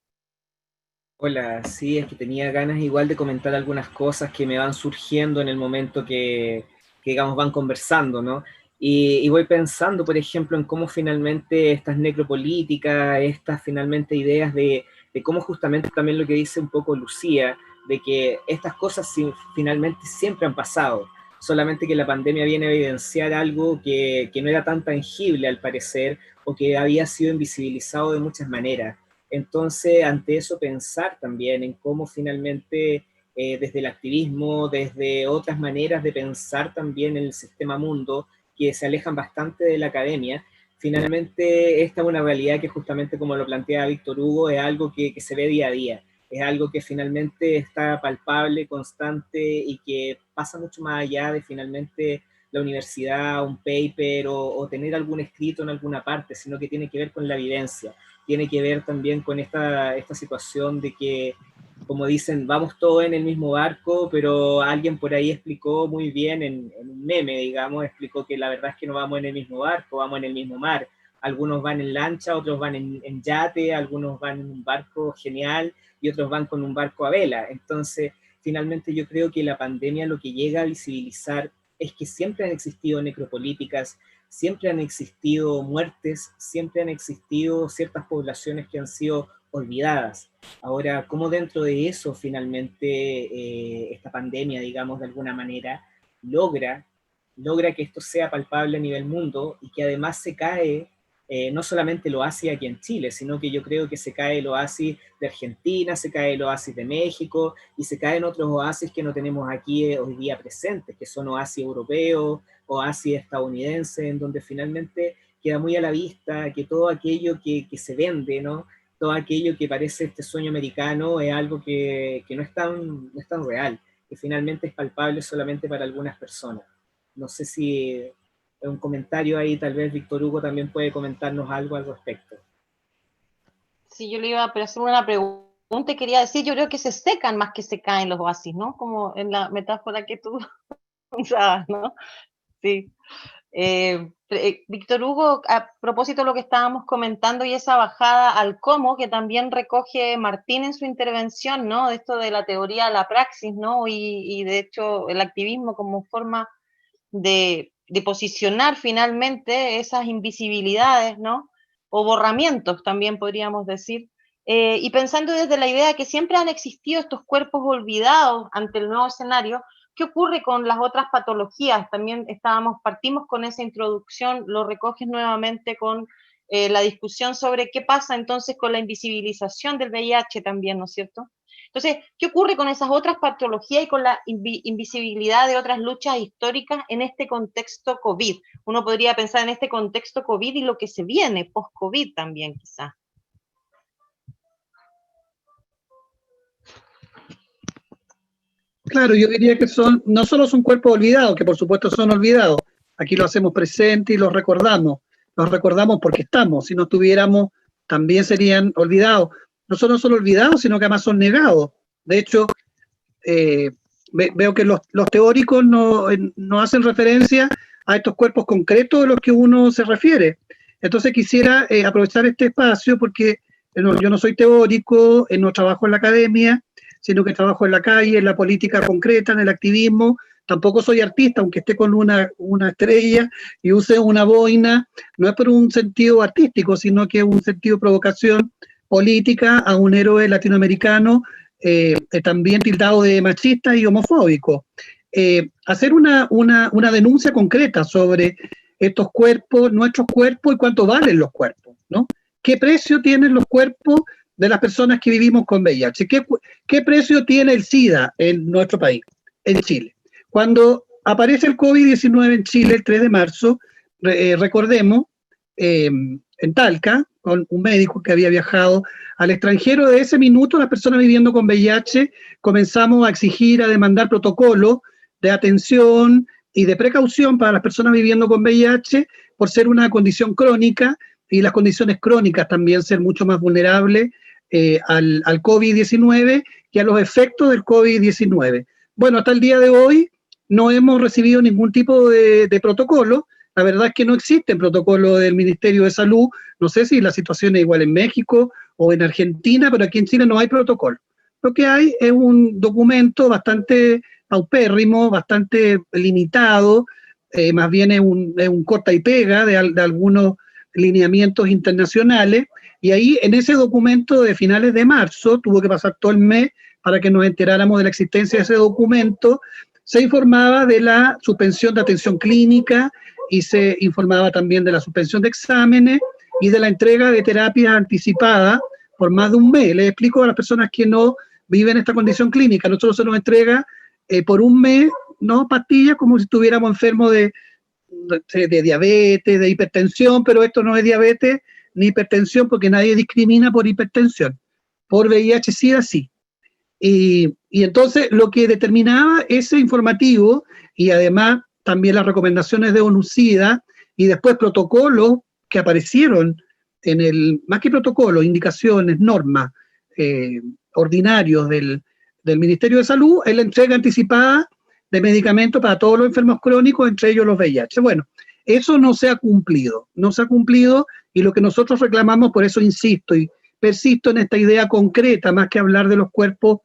Hola, sí, es que tenía ganas igual de comentar algunas cosas que me van surgiendo en el momento que digamos, van conversando, ¿no? Y voy pensando, por ejemplo, en cómo finalmente estas necropolíticas, estas finalmente ideas de cómo justamente también lo que dice un poco Lucía, de que estas cosas finalmente siempre han pasado, solamente que la pandemia viene a evidenciar algo que no era tan tangible al parecer, o que había sido invisibilizado de muchas maneras. Entonces, ante eso, pensar también en cómo finalmente desde el activismo, desde otras maneras de pensar también el sistema mundo, que se alejan bastante de la academia. Finalmente, esta es una realidad que justamente como lo plantea Víctor Hugo, es algo que se ve día a día, es algo que finalmente está palpable, constante y que pasa mucho más allá de finalmente la universidad, un paper o tener algún escrito en alguna parte, sino que tiene que ver con la vivencia, tiene que ver también con esta situación de que, como dicen, vamos todos en el mismo barco, pero alguien por ahí explicó muy bien en un meme, digamos, explicó que la verdad es que no vamos en el mismo barco, vamos en el mismo mar. Algunos van en lancha, otros van en yate, algunos van en un barco genial y otros van con un barco a vela. Entonces, finalmente yo creo que la pandemia lo que llega a visibilizar es que siempre han existido necropolíticas, siempre han existido muertes, siempre han existido ciertas poblaciones que han sido olvidadas. Ahora, ¿cómo dentro de eso finalmente esta pandemia, digamos, de alguna manera, logra que esto sea palpable a nivel mundo y que además se cae, no solamente el oasis aquí en Chile, sino que yo creo que se cae el oasis de Argentina, se cae el oasis de México y se caen otros oasis que no tenemos aquí hoy día presentes, que son oasis europeos, oasis estadounidenses, en donde finalmente queda muy a la vista que todo aquello que se vende, ¿no? Todo aquello que parece este sueño americano es algo que no es tan real, que finalmente es palpable solamente para algunas personas. No sé si es un comentario ahí, tal vez Víctor Hugo también puede comentarnos algo al respecto. Sí, yo le iba a hacer una pregunta y quería decir, yo creo que se secan más que se caen los oasis, ¿no? Como en la metáfora que tú usabas, ¿no? Sí. Víctor Hugo, a propósito de lo que estábamos comentando y esa bajada al cómo, que también recoge Martín en su intervención, ¿no? De esto de la teoría a la praxis, ¿no? Y de hecho el activismo como forma de posicionar finalmente esas invisibilidades, ¿no? O borramientos también podríamos decir. Y pensando desde la idea de que siempre han existido estos cuerpos olvidados ante el nuevo escenario, ¿qué ocurre con las otras patologías? También partimos con esa introducción, lo recoges nuevamente con la discusión sobre qué pasa entonces con la invisibilización del VIH también, ¿no es cierto? Entonces, ¿qué ocurre con esas otras patologías y con la invisibilidad de otras luchas históricas en este contexto COVID? Uno podría pensar en este contexto COVID y lo que se viene post-COVID también, quizás. Claro, yo diría que no solo son cuerpos olvidados, que por supuesto son olvidados, aquí lo hacemos presente y los recordamos porque estamos, si no estuviéramos también serían olvidados. No solo son olvidados, sino que además son negados. De hecho, veo que los teóricos no hacen referencia a estos cuerpos concretos de los que uno se refiere. Entonces quisiera aprovechar este espacio porque yo no soy teórico, no trabajo en la academia, sino que trabajo en la calle, en la política concreta, en el activismo. Tampoco soy artista, aunque esté con una estrella y use una boina, no es por un sentido artístico, sino que es un sentido de provocación política a un héroe latinoamericano también tildado de machista y homofóbico. Hacer una denuncia concreta sobre estos cuerpos, nuestros cuerpos y cuánto valen los cuerpos, ¿no? ¿Qué precio tienen los cuerpos de las personas que vivimos con VIH? ¿Qué precio tiene el SIDA en nuestro país, en Chile? Cuando aparece el COVID-19 en Chile el 3 de marzo, recordemos, en Talca, con un médico que había viajado al extranjero, de ese minuto las personas viviendo con VIH comenzamos a exigir, a demandar protocolos de atención y de precaución para las personas viviendo con VIH por ser una condición crónica y las condiciones crónicas también ser mucho más vulnerables al COVID-19 y a los efectos del COVID-19. Bueno, hasta el día de hoy no hemos recibido ningún tipo de protocolo. La verdad es que no existe el protocolo del Ministerio de Salud. No sé si la situación es igual en México o en Argentina, pero aquí en Chile no hay protocolo. Lo que hay es un documento bastante paupérrimo, bastante limitado, más bien es un corta y pega de algunos lineamientos internacionales, y ahí en ese documento de finales de marzo, tuvo que pasar todo el mes para que nos enteráramos de la existencia de ese documento, se informaba de la suspensión de atención clínica y se informaba también de la suspensión de exámenes y de la entrega de terapias anticipadas por más de un mes. Les explico a las personas que no viven esta condición clínica. Nosotros se nos entrega por un mes, ¿no?, pastillas como si estuviéramos enfermos de diabetes, de hipertensión, pero esto no es diabetes ni hipertensión porque nadie discrimina por hipertensión. Por VIH-Sida sí. Y entonces lo que determinaba ese informativo, y además también las recomendaciones de ONU-SIDA, y después protocolos que aparecieron en más que protocolos, indicaciones, normas, ordinarios del Ministerio de Salud, es la entrega anticipada de medicamentos para todos los enfermos crónicos, entre ellos los VIH. Bueno, eso no se ha cumplido, y lo que nosotros reclamamos, por eso insisto y persisto en esta idea concreta, más que hablar de los cuerpos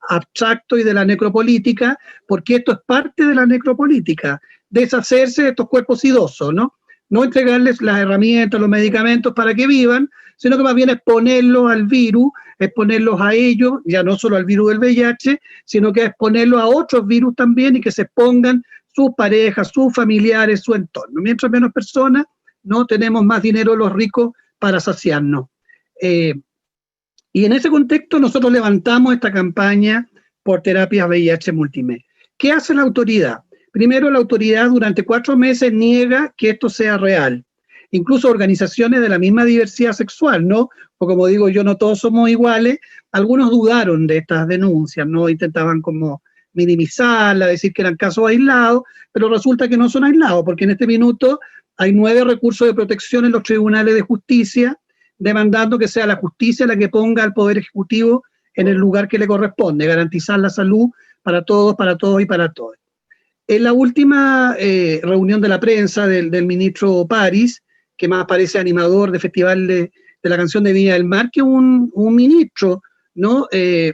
abstractos y de la necropolítica, porque esto es parte de la necropolítica, deshacerse de estos cuerpos sidosos, ¿no? No entregarles las herramientas, los medicamentos para que vivan, sino que más bien exponerlos al virus, exponerlos a ellos, ya no solo al virus del VIH, sino que exponerlos a otros virus también y que se expongan sus parejas, sus familiares, su entorno. Mientras menos personas, no tenemos más dinero los ricos para saciarnos. Y en ese contexto nosotros levantamos esta campaña por terapias VIH multimed. ¿Qué hace la autoridad? Primero, la autoridad durante 4 meses niega que esto sea real. Incluso organizaciones de la misma diversidad sexual, ¿no? Porque como digo yo, no todos somos iguales. Algunos dudaron de estas denuncias, ¿no? Intentaban como minimizarla, decir que eran casos aislados, pero resulta que no son aislados, porque en este minuto hay 9 recursos de protección en los tribunales de justicia, demandando que sea la justicia la que ponga al Poder Ejecutivo en el lugar que le corresponde, garantizar la salud para todos y para todas. En la última reunión de la prensa del ministro París, que más parece animador de Festival de la Canción de Viña del Mar, que un ministro, ¿no?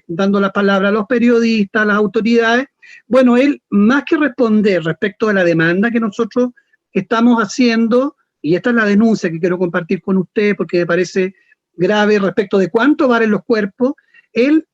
Dando la palabra a los periodistas, a las autoridades. Bueno, él, más que responder respecto a la demanda que nosotros estamos haciendo, y esta es la denuncia que quiero compartir con usted porque me parece grave respecto de cuánto valen los cuerpos, él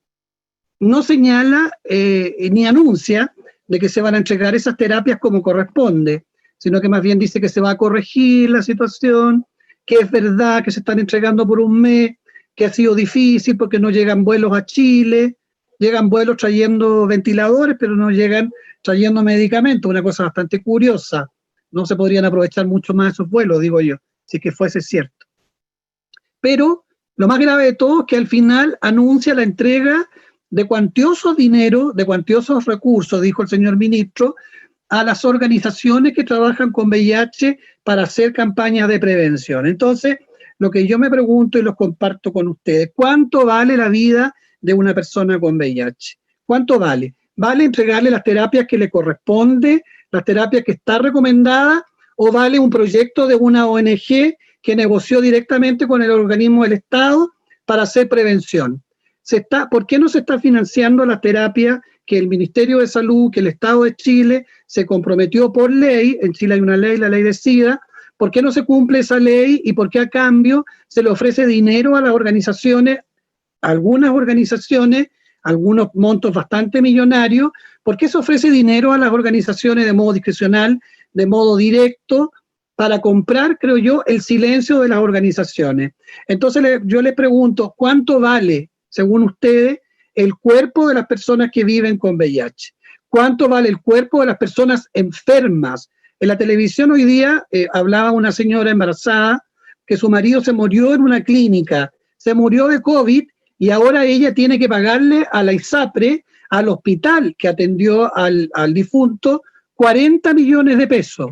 no señala ni anuncia de que se van a entregar esas terapias como corresponde, sino que más bien dice que se va a corregir la situación, que es verdad que se están entregando por un mes, que ha sido difícil porque no llegan vuelos a Chile, llegan vuelos trayendo ventiladores, pero no llegan trayendo medicamentos, una cosa bastante curiosa. No se podrían aprovechar mucho más esos vuelos, digo yo, si que fuese cierto. Pero lo más grave de todo es que al final anuncia la entrega de cuantiosos dinero, de cuantiosos recursos, dijo el señor ministro, a las organizaciones que trabajan con VIH para hacer campañas de prevención. Entonces, lo que yo me pregunto y los comparto con ustedes, ¿cuánto vale la vida de una persona con VIH? ¿Cuánto vale? ¿Vale entregarle las terapias que le corresponde, las terapias que está recomendada, o vale un proyecto de una ONG que negoció directamente con el organismo del Estado para hacer prevención? ¿Por qué no se está financiando las terapias que el Ministerio de Salud, que el Estado de Chile se comprometió por ley? En Chile hay una ley, la ley de SIDA. ¿Por qué no se cumple esa ley y por qué a cambio se le ofrece dinero a las organizaciones, algunas organizaciones, algunos montos bastante millonarios? ¿Por qué se ofrece dinero a las organizaciones de modo discrecional, de modo directo, para comprar, creo yo, el silencio de las organizaciones? Entonces yo les pregunto, ¿cuánto vale, según ustedes, el cuerpo de las personas que viven con VIH? ¿Cuánto vale el cuerpo de las personas enfermas? En la televisión hoy día hablaba una señora embarazada que su marido se murió en una clínica, se murió de COVID y ahora ella tiene que pagarle a la ISAPRE, al hospital que atendió al difunto, 40 millones de pesos.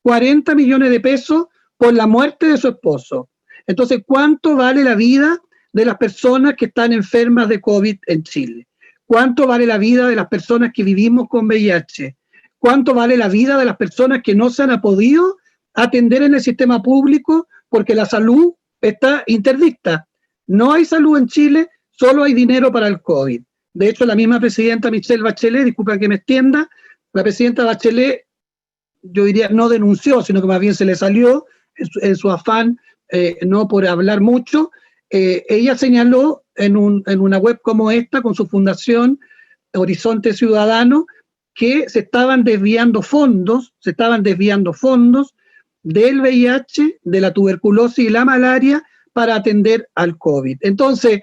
40 millones de pesos por la muerte de su esposo. Entonces, ¿cuánto vale la vida de las personas que están enfermas de COVID en Chile? ¿Cuánto vale la vida de las personas que vivimos con VIH? ¿Cuánto vale la vida de las personas que no se han podido atender en el sistema público porque la salud está interdicta? No hay salud en Chile, solo hay dinero para el COVID. De hecho, la misma presidenta Michelle Bachelet, disculpa que me extienda, la presidenta Bachelet, yo diría, no denunció, sino que más bien se le salió en su afán, no por hablar mucho. Ella señaló en una web como esta, con su fundación Horizonte Ciudadano, que se estaban desviando fondos del VIH, de la tuberculosis y la malaria para atender al COVID. Entonces,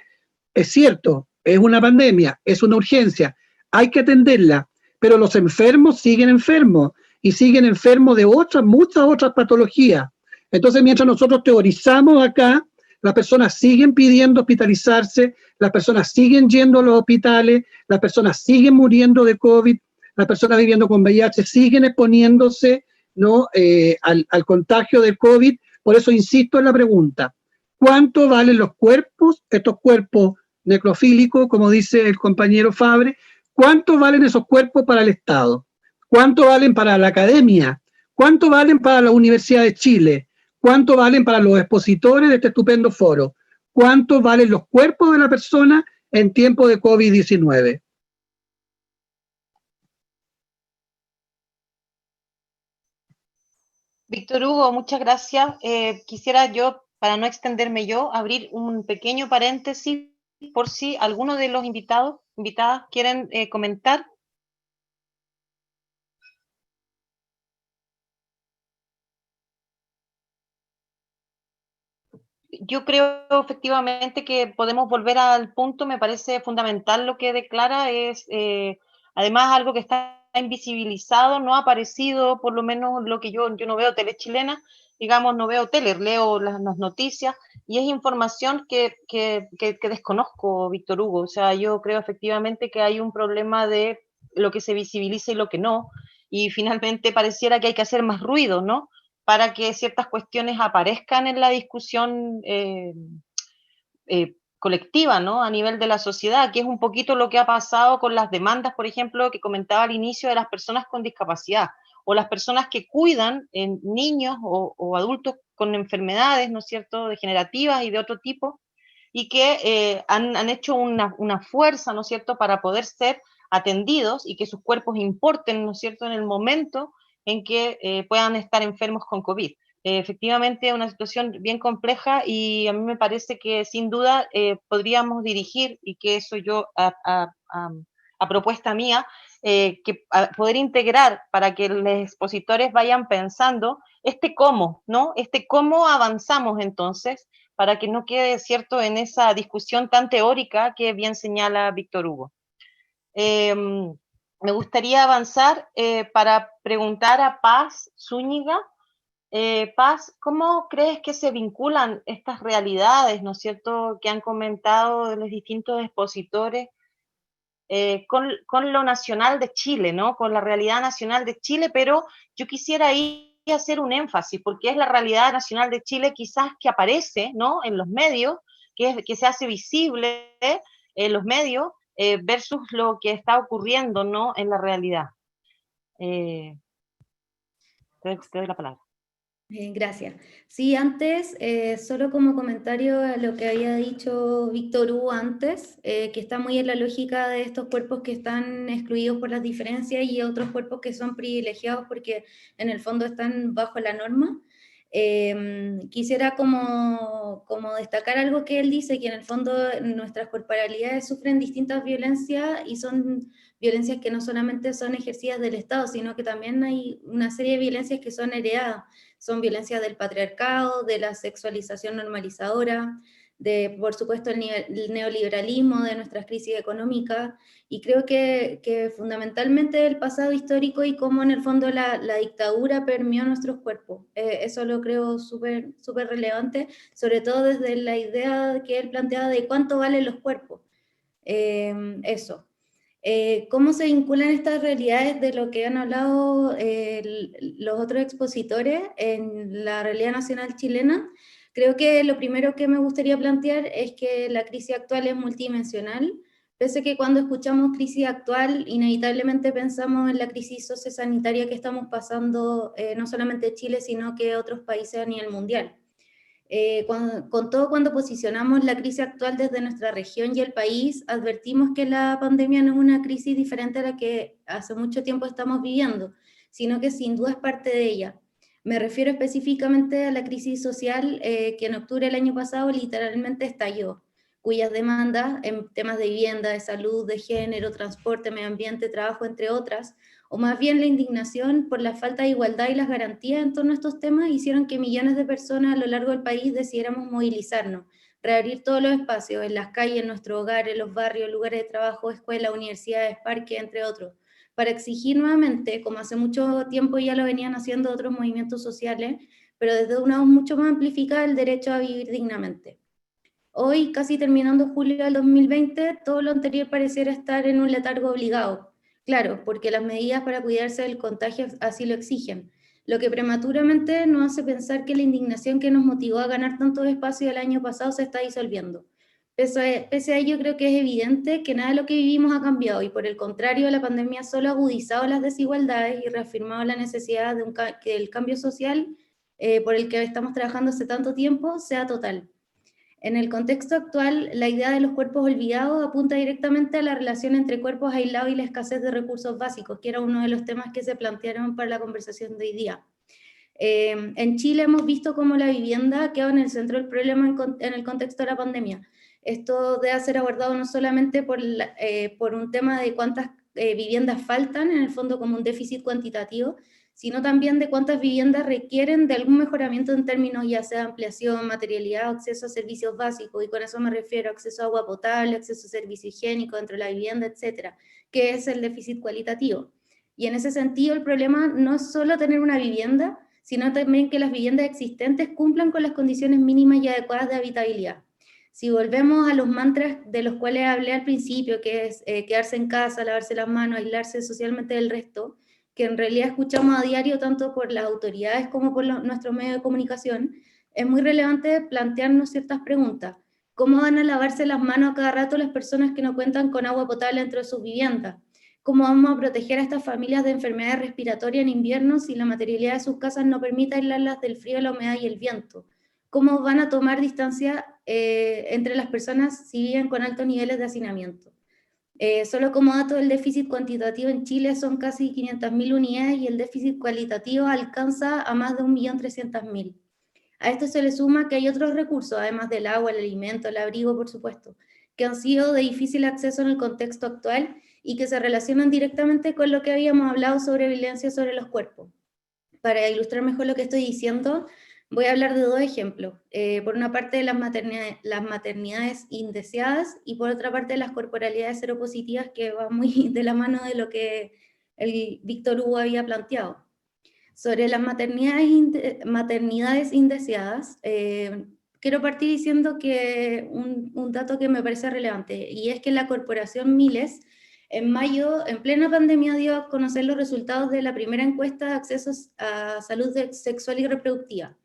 es cierto, es una pandemia, es una urgencia, hay que atenderla, pero los enfermos siguen enfermos y siguen enfermos de muchas otras patologías. Entonces, mientras nosotros teorizamos acá, las personas siguen pidiendo hospitalizarse, las personas siguen yendo a los hospitales, las personas siguen muriendo de COVID, las personas viviendo con VIH siguen exponiéndose, ¿no? al contagio del COVID. Por eso insisto en la pregunta, ¿cuánto valen los cuerpos, estos cuerpos necrofílicos, como dice el compañero Fabre? ¿Cuánto valen esos cuerpos para el Estado? ¿Cuánto valen para la academia? ¿Cuánto valen para la Universidad de Chile? ¿Cuánto valen para los expositores de este estupendo foro? ¿Cuánto valen los cuerpos de la persona en tiempo de COVID-19? Víctor Hugo, muchas gracias. Quisiera yo, para no extenderme yo, abrir un pequeño paréntesis por si alguno de los invitadas quieren comentar. Yo creo efectivamente que podemos volver al punto, me parece fundamental lo que declara, es además algo que está invisibilizado, no ha aparecido, por lo menos lo que yo no veo tele chilena, digamos, no veo tele, leo las noticias, y es información que desconozco, Víctor Hugo. O sea, yo creo efectivamente que hay un problema de lo que se visibiliza y lo que no, y finalmente pareciera que hay que hacer más ruido, ¿no?, para que ciertas cuestiones aparezcan en la discusión colectiva, ¿no?, a nivel de la sociedad, que es un poquito lo que ha pasado con las demandas, por ejemplo, que comentaba al inicio, de las personas con discapacidad, o las personas que cuidan en niños o adultos con enfermedades, ¿no es cierto?, degenerativas y de otro tipo, y que han hecho una fuerza, ¿no es cierto?, para poder ser atendidos y que sus cuerpos importen, ¿no es cierto?, en el momento en que puedan estar enfermos con COVID. Efectivamente, es una situación bien compleja, y a mí me parece que sin duda podríamos dirigir, y que eso yo a propuesta mía, poder integrar para que los expositores vayan pensando cómo, ¿no?, cómo avanzamos entonces, para que no quede, cierto, en esa discusión tan teórica que bien señala Víctor Hugo. Me gustaría avanzar para preguntar a Paz Zúñiga. Paz, ¿cómo crees que se vinculan estas realidades, ¿no es cierto?, que han comentado los distintos expositores con lo nacional de Chile, ¿no?, con la realidad nacional de Chile? Pero yo quisiera ahí hacer un énfasis, porque es la realidad nacional de Chile quizás que aparece, ¿no?, en los medios, que se hace visible en los medios, versus lo que está ocurriendo, ¿no?, en la realidad. Te doy la palabra. Gracias. Sí, antes, solo como comentario a lo que había dicho Víctor Hugo antes, que está muy en la lógica de estos cuerpos que están excluidos por las diferencias y otros cuerpos que son privilegiados porque en el fondo están bajo la norma. Quisiera como destacar algo que él dice, que en el fondo nuestras corporalidades sufren distintas violencias, y son violencias que no solamente son ejercidas del Estado, sino que también hay una serie de violencias que son heredadas. Son violencias del patriarcado, de la sexualización normalizadora, de, por supuesto, el neoliberalismo, de nuestras crisis económicas, y creo que fundamentalmente el pasado histórico y cómo en el fondo la dictadura permeó nuestros cuerpos. Eso lo creo súper relevante, sobre todo desde la idea que él planteaba de cuánto valen los cuerpos. Eso. ¿Cómo se vinculan estas realidades de lo que han hablado los otros expositores en la realidad nacional chilena? Creo que lo primero que me gustaría plantear es que la crisis actual es multidimensional, pese a que cuando escuchamos crisis actual, inevitablemente pensamos en la crisis sociosanitaria que estamos pasando, no solamente Chile, sino que otros países a nivel mundial. Con todo, cuando posicionamos la crisis actual desde nuestra región y el país, advertimos que la pandemia no es una crisis diferente a la que hace mucho tiempo estamos viviendo, sino que sin duda es parte de ella. Me refiero específicamente a la crisis social que en octubre del año pasado literalmente estalló, cuyas demandas en temas de vivienda, de salud, de género, transporte, medio ambiente, trabajo, entre otras, o más bien la indignación por la falta de igualdad y las garantías en torno a estos temas, hicieron que millones de personas a lo largo del país decidiéramos movilizarnos, reabrir todos los espacios, en las calles, en nuestro hogar, en los barrios, lugares de trabajo, escuelas, universidades, parques, entre otros, para exigir nuevamente, como hace mucho tiempo ya lo venían haciendo otros movimientos sociales, pero desde una voz mucho más amplificada, el derecho a vivir dignamente. Hoy, casi terminando julio del 2020, todo lo anterior pareciera estar en un letargo obligado. Claro, porque las medidas para cuidarse del contagio así lo exigen, lo que prematuramente nos hace pensar que la indignación que nos motivó a ganar tantos espacios el año pasado se está disolviendo. Pese a ello, creo que es evidente que nada de lo que vivimos ha cambiado, y por el contrario, la pandemia solo ha agudizado las desigualdades y reafirmado la necesidad de que el cambio social por el que estamos trabajando hace tanto tiempo sea total. En el contexto actual, la idea de los cuerpos olvidados apunta directamente a la relación entre cuerpos aislados y la escasez de recursos básicos, que era uno de los temas que se plantearon para la conversación de hoy día. En Chile hemos visto cómo la vivienda quedó en el centro del problema en el contexto de la pandemia. Esto debe ser abordado no solamente por un tema de cuántas viviendas faltan, en el fondo como un déficit cuantitativo, sino también de cuántas viviendas requieren de algún mejoramiento en términos ya sea ampliación, materialidad, acceso a servicios básicos, y con eso me refiero a acceso a agua potable, acceso a servicio higiénico dentro de la vivienda, etcétera, que es el déficit cualitativo. Y en ese sentido el problema no es solo tener una vivienda, sino también que las viviendas existentes cumplan con las condiciones mínimas y adecuadas de habitabilidad. Si volvemos a los mantras de los cuales hablé al principio, que es quedarse en casa, lavarse las manos, aislarse socialmente del resto, que en realidad escuchamos a diario tanto por las autoridades como por nuestros medios de comunicación, es muy relevante plantearnos ciertas preguntas. ¿Cómo van a lavarse las manos a cada rato las personas que no cuentan con agua potable dentro de sus viviendas? ¿Cómo vamos a proteger a estas familias de enfermedades respiratorias en invierno si la materialidad de sus casas no permite aislarlas del frío, la humedad y el viento? ¿Cómo van a tomar distancia entre las personas si viven con altos niveles de hacinamiento? Solo como dato, el déficit cuantitativo en Chile son casi 500.000 unidades y el déficit cualitativo alcanza a más de 1.300.000. A esto se le suma que hay otros recursos, además del agua, el alimento, el abrigo, por supuesto, que han sido de difícil acceso en el contexto actual y que se relacionan directamente con lo que habíamos hablado sobre violencia sobre los cuerpos. Para ilustrar mejor lo que estoy diciendo, voy a hablar de dos ejemplos. Por una parte, las maternidades indeseadas, y por otra parte, las corporalidades seropositivas, que va muy de la mano de lo que el Víctor Hugo había planteado. Sobre las maternidades indeseadas, quiero partir diciendo que un dato que me parece relevante, y es que la corporación Miles, en mayo, en plena pandemia, dio a conocer los resultados de la primera encuesta de acceso a salud sexual y reproductiva.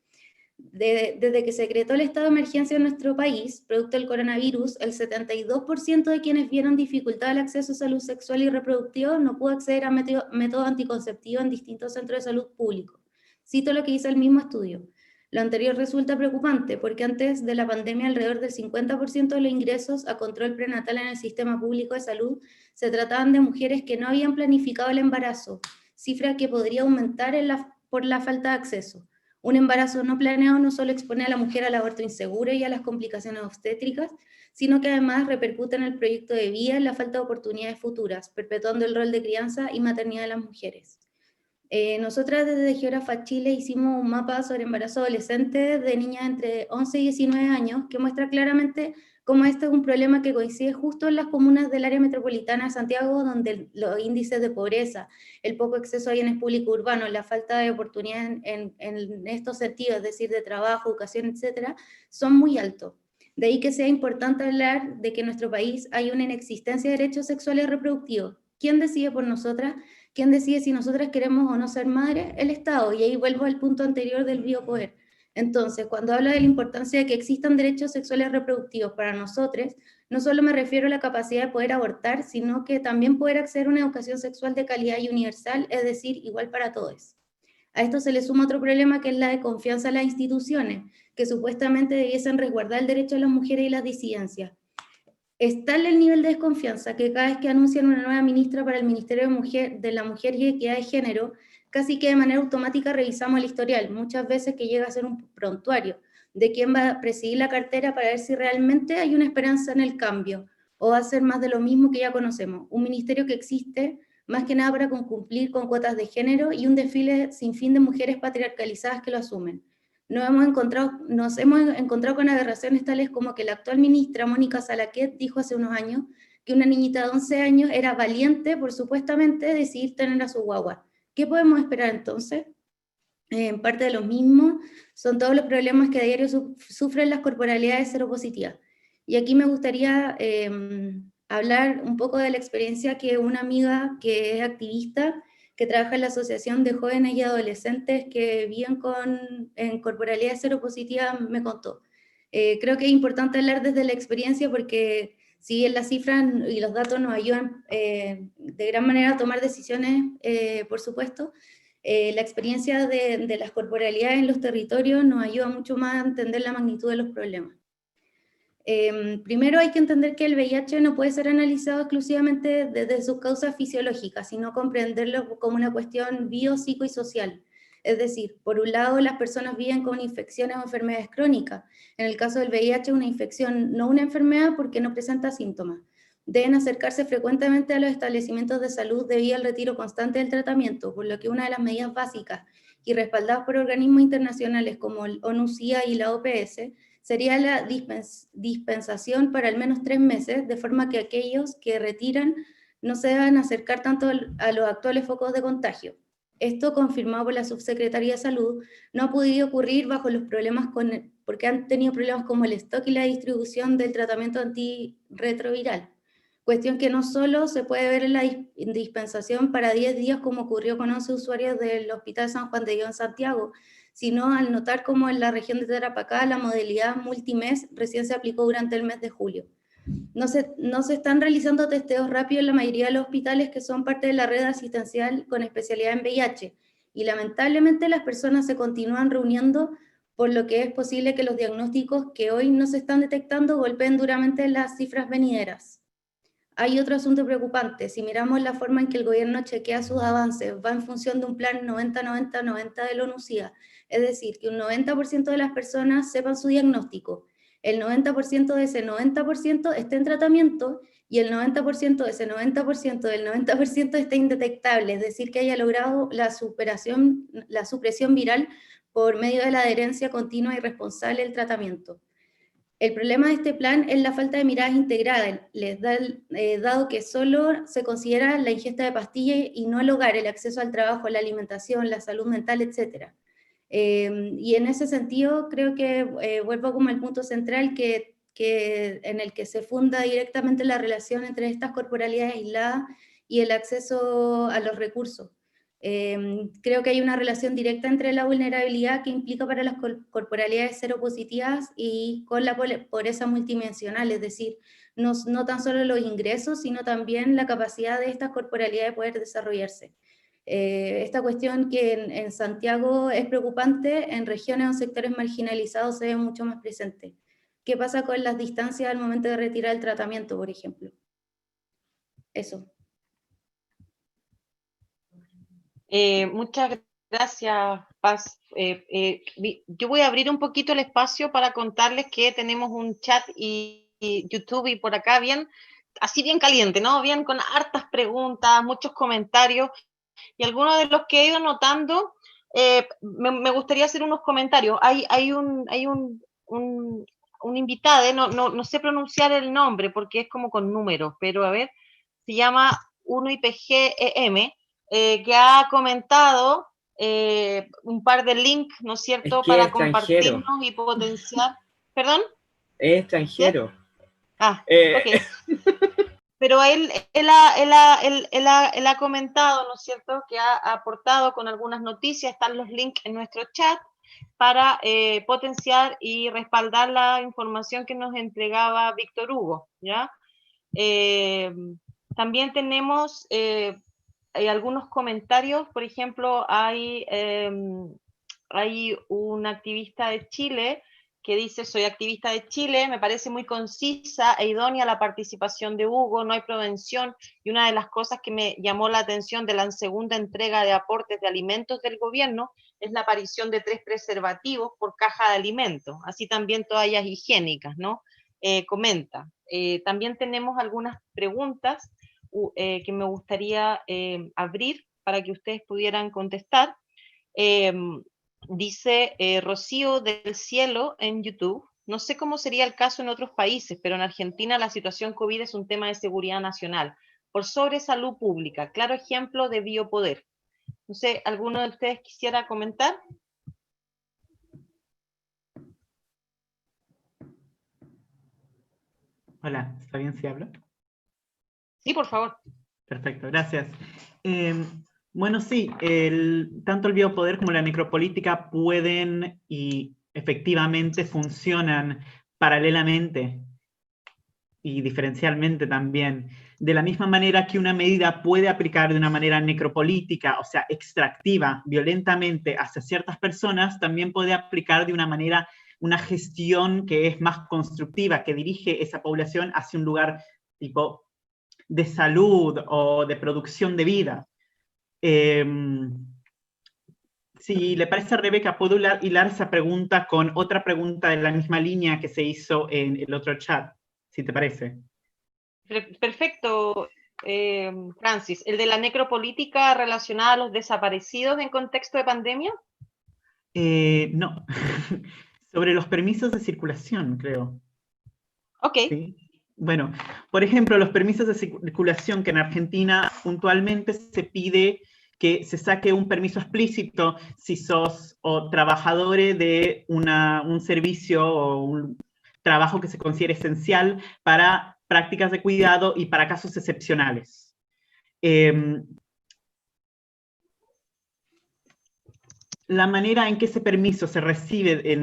Desde que se decretó el estado de emergencia en nuestro país, producto del coronavirus, el 72% de quienes vieron dificultad al acceso a salud sexual y reproductiva no pudo acceder a métodos anticonceptivos en distintos centros de salud públicos. Cito lo que dice el mismo estudio. Lo anterior resulta preocupante porque antes de la pandemia alrededor del 50% de los ingresos a control prenatal en el sistema público de salud se trataban de mujeres que no habían planificado el embarazo, cifra que podría aumentar por la falta de acceso. Un embarazo no planeado no solo expone a la mujer al aborto inseguro y a las complicaciones obstétricas, sino que además repercute en el proyecto de vida y en la falta de oportunidades futuras, perpetuando el rol de crianza y maternidad de las mujeres. Nosotras desde Geógrafa Chile hicimos un mapa sobre embarazo adolescente de niñas entre 11 y 19 años que muestra claramente cómo este es un problema que coincide justo en las comunas del área metropolitana de Santiago, donde los índices de pobreza, el poco acceso a bienes públicos urbanos, la falta de oportunidades en estos sentidos, es decir, de trabajo, educación, etcétera, son muy altos. De ahí que sea importante hablar de que en nuestro país hay una inexistencia de derechos sexuales y reproductivos. ¿Quién decide por nosotras? ¿Quién decide si nosotras queremos o no ser madres? El Estado. Y ahí vuelvo al punto anterior del biopoder. Entonces, cuando hablo de la importancia de que existan derechos sexuales reproductivos para nosotros, no solo me refiero a la capacidad de poder abortar, sino que también poder acceder a una educación sexual de calidad y universal, es decir, igual para todos. A esto se le suma otro problema, que es la de confianza en las instituciones, que supuestamente debiesen resguardar el derecho de las mujeres y las disidencias. Es tal el nivel de desconfianza que cada vez que anuncian una nueva ministra para el Ministerio de la Mujer y Equidad de Género, casi que de manera automática revisamos el historial, muchas veces que llega a ser un prontuario, de quién va a presidir la cartera para ver si realmente hay una esperanza en el cambio, o va a ser más de lo mismo que ya conocemos, un ministerio que existe más que nada para cumplir con cuotas de género y un desfile sin fin de mujeres patriarcalizadas que lo asumen. nos hemos encontrado con aberraciones tales como que la actual ministra Mónica Salaquet dijo hace unos años que una niñita de 11 años era valiente por supuestamente decidir tener a su guagua. ¿Qué podemos esperar entonces? En parte de lo mismo son todos los problemas que a diario sufren las corporalidades seropositivas. Y aquí me gustaría hablar un poco de la experiencia que una amiga que es activista, que trabaja en la Asociación de Jóvenes y Adolescentes que viven en corporalidades seropositivas, me contó. Creo que es importante hablar desde la experiencia porque si bien las cifras y los datos nos ayudan de gran manera a tomar decisiones, por supuesto, la experiencia de las corporalidades en los territorios nos ayuda mucho más a entender la magnitud de los problemas. Primero hay que entender que el VIH no puede ser analizado exclusivamente desde sus causas fisiológicas, sino comprenderlo como una cuestión bio, psico y social. Es decir, por un lado las personas viven con infecciones o enfermedades crónicas. En el caso del VIH, una infección, no una enfermedad porque no presenta síntomas. Deben acercarse frecuentemente a los establecimientos de salud debido al retiro constante del tratamiento, por lo que una de las medidas básicas y respaldadas por organismos internacionales como el ONU-SIDA y la OPS sería la dispensación para al menos 3 meses, de forma que aquellos que retiran no se deban acercar tanto a los actuales focos de contagio. Esto, confirmado por la Subsecretaría de Salud, no ha podido ocurrir bajo los problemas porque han tenido problemas como el stock y la distribución del tratamiento antirretroviral. Cuestión que no solo se puede ver en la dispensación para 10 días como ocurrió con 11 usuarios del Hospital San Juan de Dios en Santiago, sino al notar cómo en la región de Tarapacá la modalidad multimés recién se aplicó durante el mes de julio. No se están realizando testeos rápidos en la mayoría de los hospitales que son parte de la red asistencial con especialidad en VIH, y lamentablemente las personas se continúan reuniendo, por lo que es posible que los diagnósticos que hoy no se están detectando golpeen duramente las cifras venideras. Hay otro asunto preocupante. Si miramos la forma en que el gobierno chequea sus avances, va en función de un plan 90-90-90 de la ONU-SIDA, es decir, que un 90% de las personas sepan su diagnóstico, el 90% de ese 90% esté en tratamiento y el 90% de ese 90% del 90% esté indetectable, es decir, que haya logrado la supresión viral por medio de la adherencia continua y responsable del tratamiento. El problema de este plan es la falta de miradas integradas, dado que solo se considera la ingesta de pastillas y no el hogar, el acceso al trabajo, la alimentación, la salud mental, etc. Y en ese sentido creo que vuelvo como al punto central en el que se funda directamente la relación entre estas corporalidades aisladas y el acceso a los recursos. Creo que hay una relación directa entre la vulnerabilidad que implica para las corporalidades seropositivas y con la pobreza multidimensional, es decir, no tan solo los ingresos, sino también la capacidad de estas corporalidades de poder desarrollarse. Esta cuestión que en Santiago es preocupante, en regiones o sectores marginalizados se ve mucho más presente. ¿Qué pasa con las distancias al momento de retirar el tratamiento, por ejemplo? Eso. Muchas gracias, Paz. Yo voy a abrir un poquito el espacio para contarles que tenemos un chat y YouTube y por acá así bien caliente, ¿no? Bien con hartas preguntas, muchos comentarios, y algunos de los que he ido notando, me gustaría hacer unos comentarios. Hay un invitado, no sé pronunciar el nombre porque es como con números, pero a ver, se llama 1IPGEM, que ha comentado un par de links, ¿no es cierto?, Es que para es extranjero. compartirnos y potenciar. ¿Perdón? Es extranjero. Ok. Pero él ha comentado, ¿no es cierto?, que ha aportado con algunas noticias, están los links en nuestro chat, para potenciar y respaldar la información que nos entregaba Víctor Hugo, ¿ya? También tenemos hay algunos comentarios, por ejemplo, hay un activista de Chile que dice: soy activista de Chile, me parece muy concisa e idónea la participación de Hugo, no hay prevención, y una de las cosas que me llamó la atención de la segunda entrega de aportes de alimentos del gobierno es la aparición de 3 preservativos por caja de alimentos, así también toallas higiénicas, ¿no? Comenta. También tenemos algunas preguntas que me gustaría abrir para que ustedes pudieran contestar. Dice Rocío del Cielo en YouTube, no sé cómo sería el caso en otros países, pero en Argentina la situación COVID es un tema de seguridad nacional, por sobre salud pública. Claro ejemplo de biopoder. No sé, ¿alguno de ustedes quisiera comentar? Hola, ¿está bien si hablo? Sí, por favor. Perfecto, gracias. Bueno, sí, tanto el biopoder como la necropolítica pueden y efectivamente funcionan paralelamente y diferencialmente también. De la misma manera que una medida puede aplicar de una manera necropolítica, o sea, extractiva, violentamente hacia ciertas personas, también puede aplicar de una manera, una gestión que es más constructiva, que dirige esa población hacia un lugar tipo de salud o de producción de vida. Si le parece a Rebeca, puedo hilar esa pregunta con otra pregunta de la misma línea que se hizo en el otro chat, si te parece. Perfecto, Francis. ¿El de la necropolítica relacionada a los desaparecidos en contexto de pandemia? No. Sobre los permisos de circulación, creo. Ok. ¿Sí? Bueno, por ejemplo, los permisos de circulación, que en Argentina puntualmente se pide que se saque un permiso explícito si sos o trabajadores de un servicio o un trabajo que se considere esencial para prácticas de cuidado y para casos excepcionales. La manera en que ese permiso se recibe en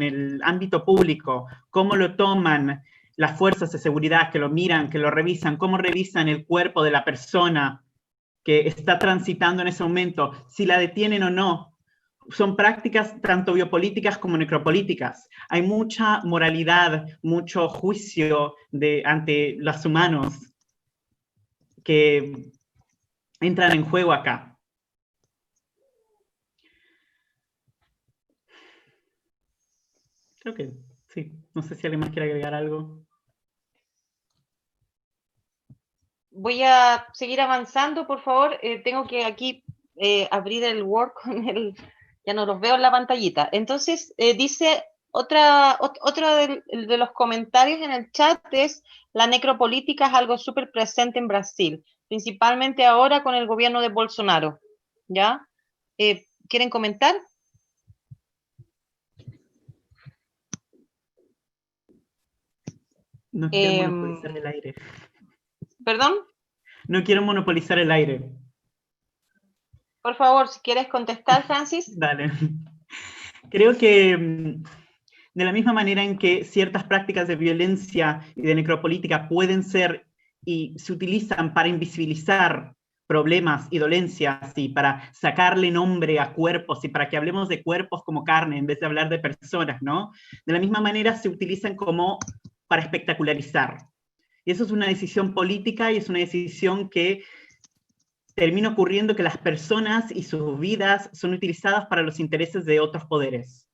el ámbito público, cómo lo toman las fuerzas de seguridad que lo miran, que lo revisan, cómo revisan el cuerpo de la persona que está transitando en ese momento, si la detienen o no, son prácticas tanto biopolíticas como necropolíticas. Hay mucha moralidad, mucho juicio ante los humanos que entran en juego acá. Creo que sí. No sé si alguien más quiere agregar algo. Voy a seguir avanzando, por favor. Tengo que aquí abrir el Word con el... Ya no los veo en la pantallita. Entonces, dice, otro de los comentarios en el chat es, la necropolítica es algo súper presente en Brasil, principalmente ahora con el gobierno de Bolsonaro. ¿Ya? ¿Quieren comentar? No quiero monopolizar el aire. ¿Perdón? No quiero monopolizar el aire. Por favor, si quieres contestar, Francis. Dale. Creo que de la misma manera en que ciertas prácticas de violencia y de necropolítica pueden ser y se utilizan para invisibilizar problemas y dolencias y para sacarle nombre a cuerpos y para que hablemos de cuerpos como carne en vez de hablar de personas, ¿no? De la misma manera se utilizan como para espectacularizar. Y eso es una decisión política y es una decisión que termina ocurriendo que las personas y sus vidas son utilizadas para los intereses de otros poderes.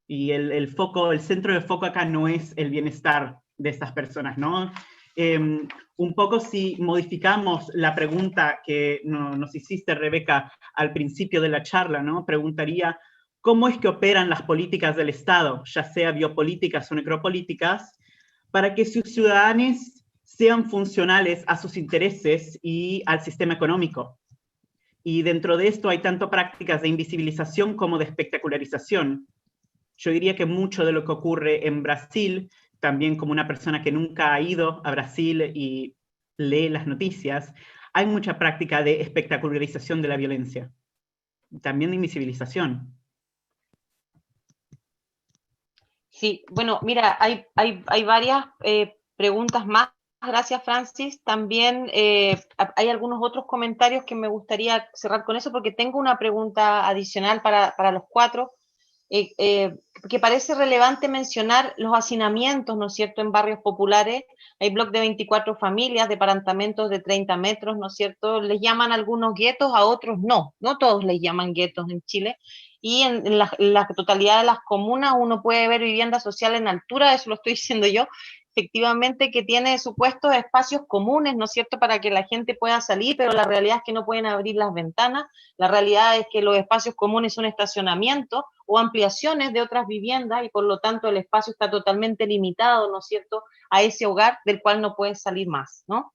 Y el centro de foco acá no es el bienestar de estas personas, ¿no? Un poco si modificamos la pregunta que nos hiciste, Rebeca, al principio de la charla, ¿no? Preguntaría, ¿cómo es que operan las políticas del Estado, ya sea biopolíticas o necropolíticas, para que sus ciudadanos sean funcionales a sus intereses y al sistema económico? Y dentro de esto hay tanto prácticas de invisibilización como de espectacularización. Yo diría que mucho de lo que ocurre en Brasil, también como una persona que nunca ha ido a Brasil y lee las noticias, hay mucha práctica de espectacularización de la violencia, también de invisibilización. Sí, bueno, mira, hay varias preguntas más. Gracias, Francis. También hay algunos otros comentarios que me gustaría cerrar con eso, porque tengo una pregunta adicional para los cuatro, que parece relevante mencionar los hacinamientos, ¿no es cierto?, en barrios populares. Hay bloques de 24 familias, departamentos de 30 metros, ¿no es cierto? Les llaman algunos guetos, a otros no. No todos les llaman guetos en Chile. Y en la totalidad de las comunas uno puede ver vivienda social en altura, eso lo estoy diciendo yo, efectivamente que tiene supuestos espacios comunes, ¿no es cierto?, para que la gente pueda salir, pero la realidad es que no pueden abrir las ventanas, la realidad es que los espacios comunes son estacionamientos o ampliaciones de otras viviendas y por lo tanto el espacio está totalmente limitado, ¿no es cierto?, a ese hogar del cual no puede salir más, ¿no?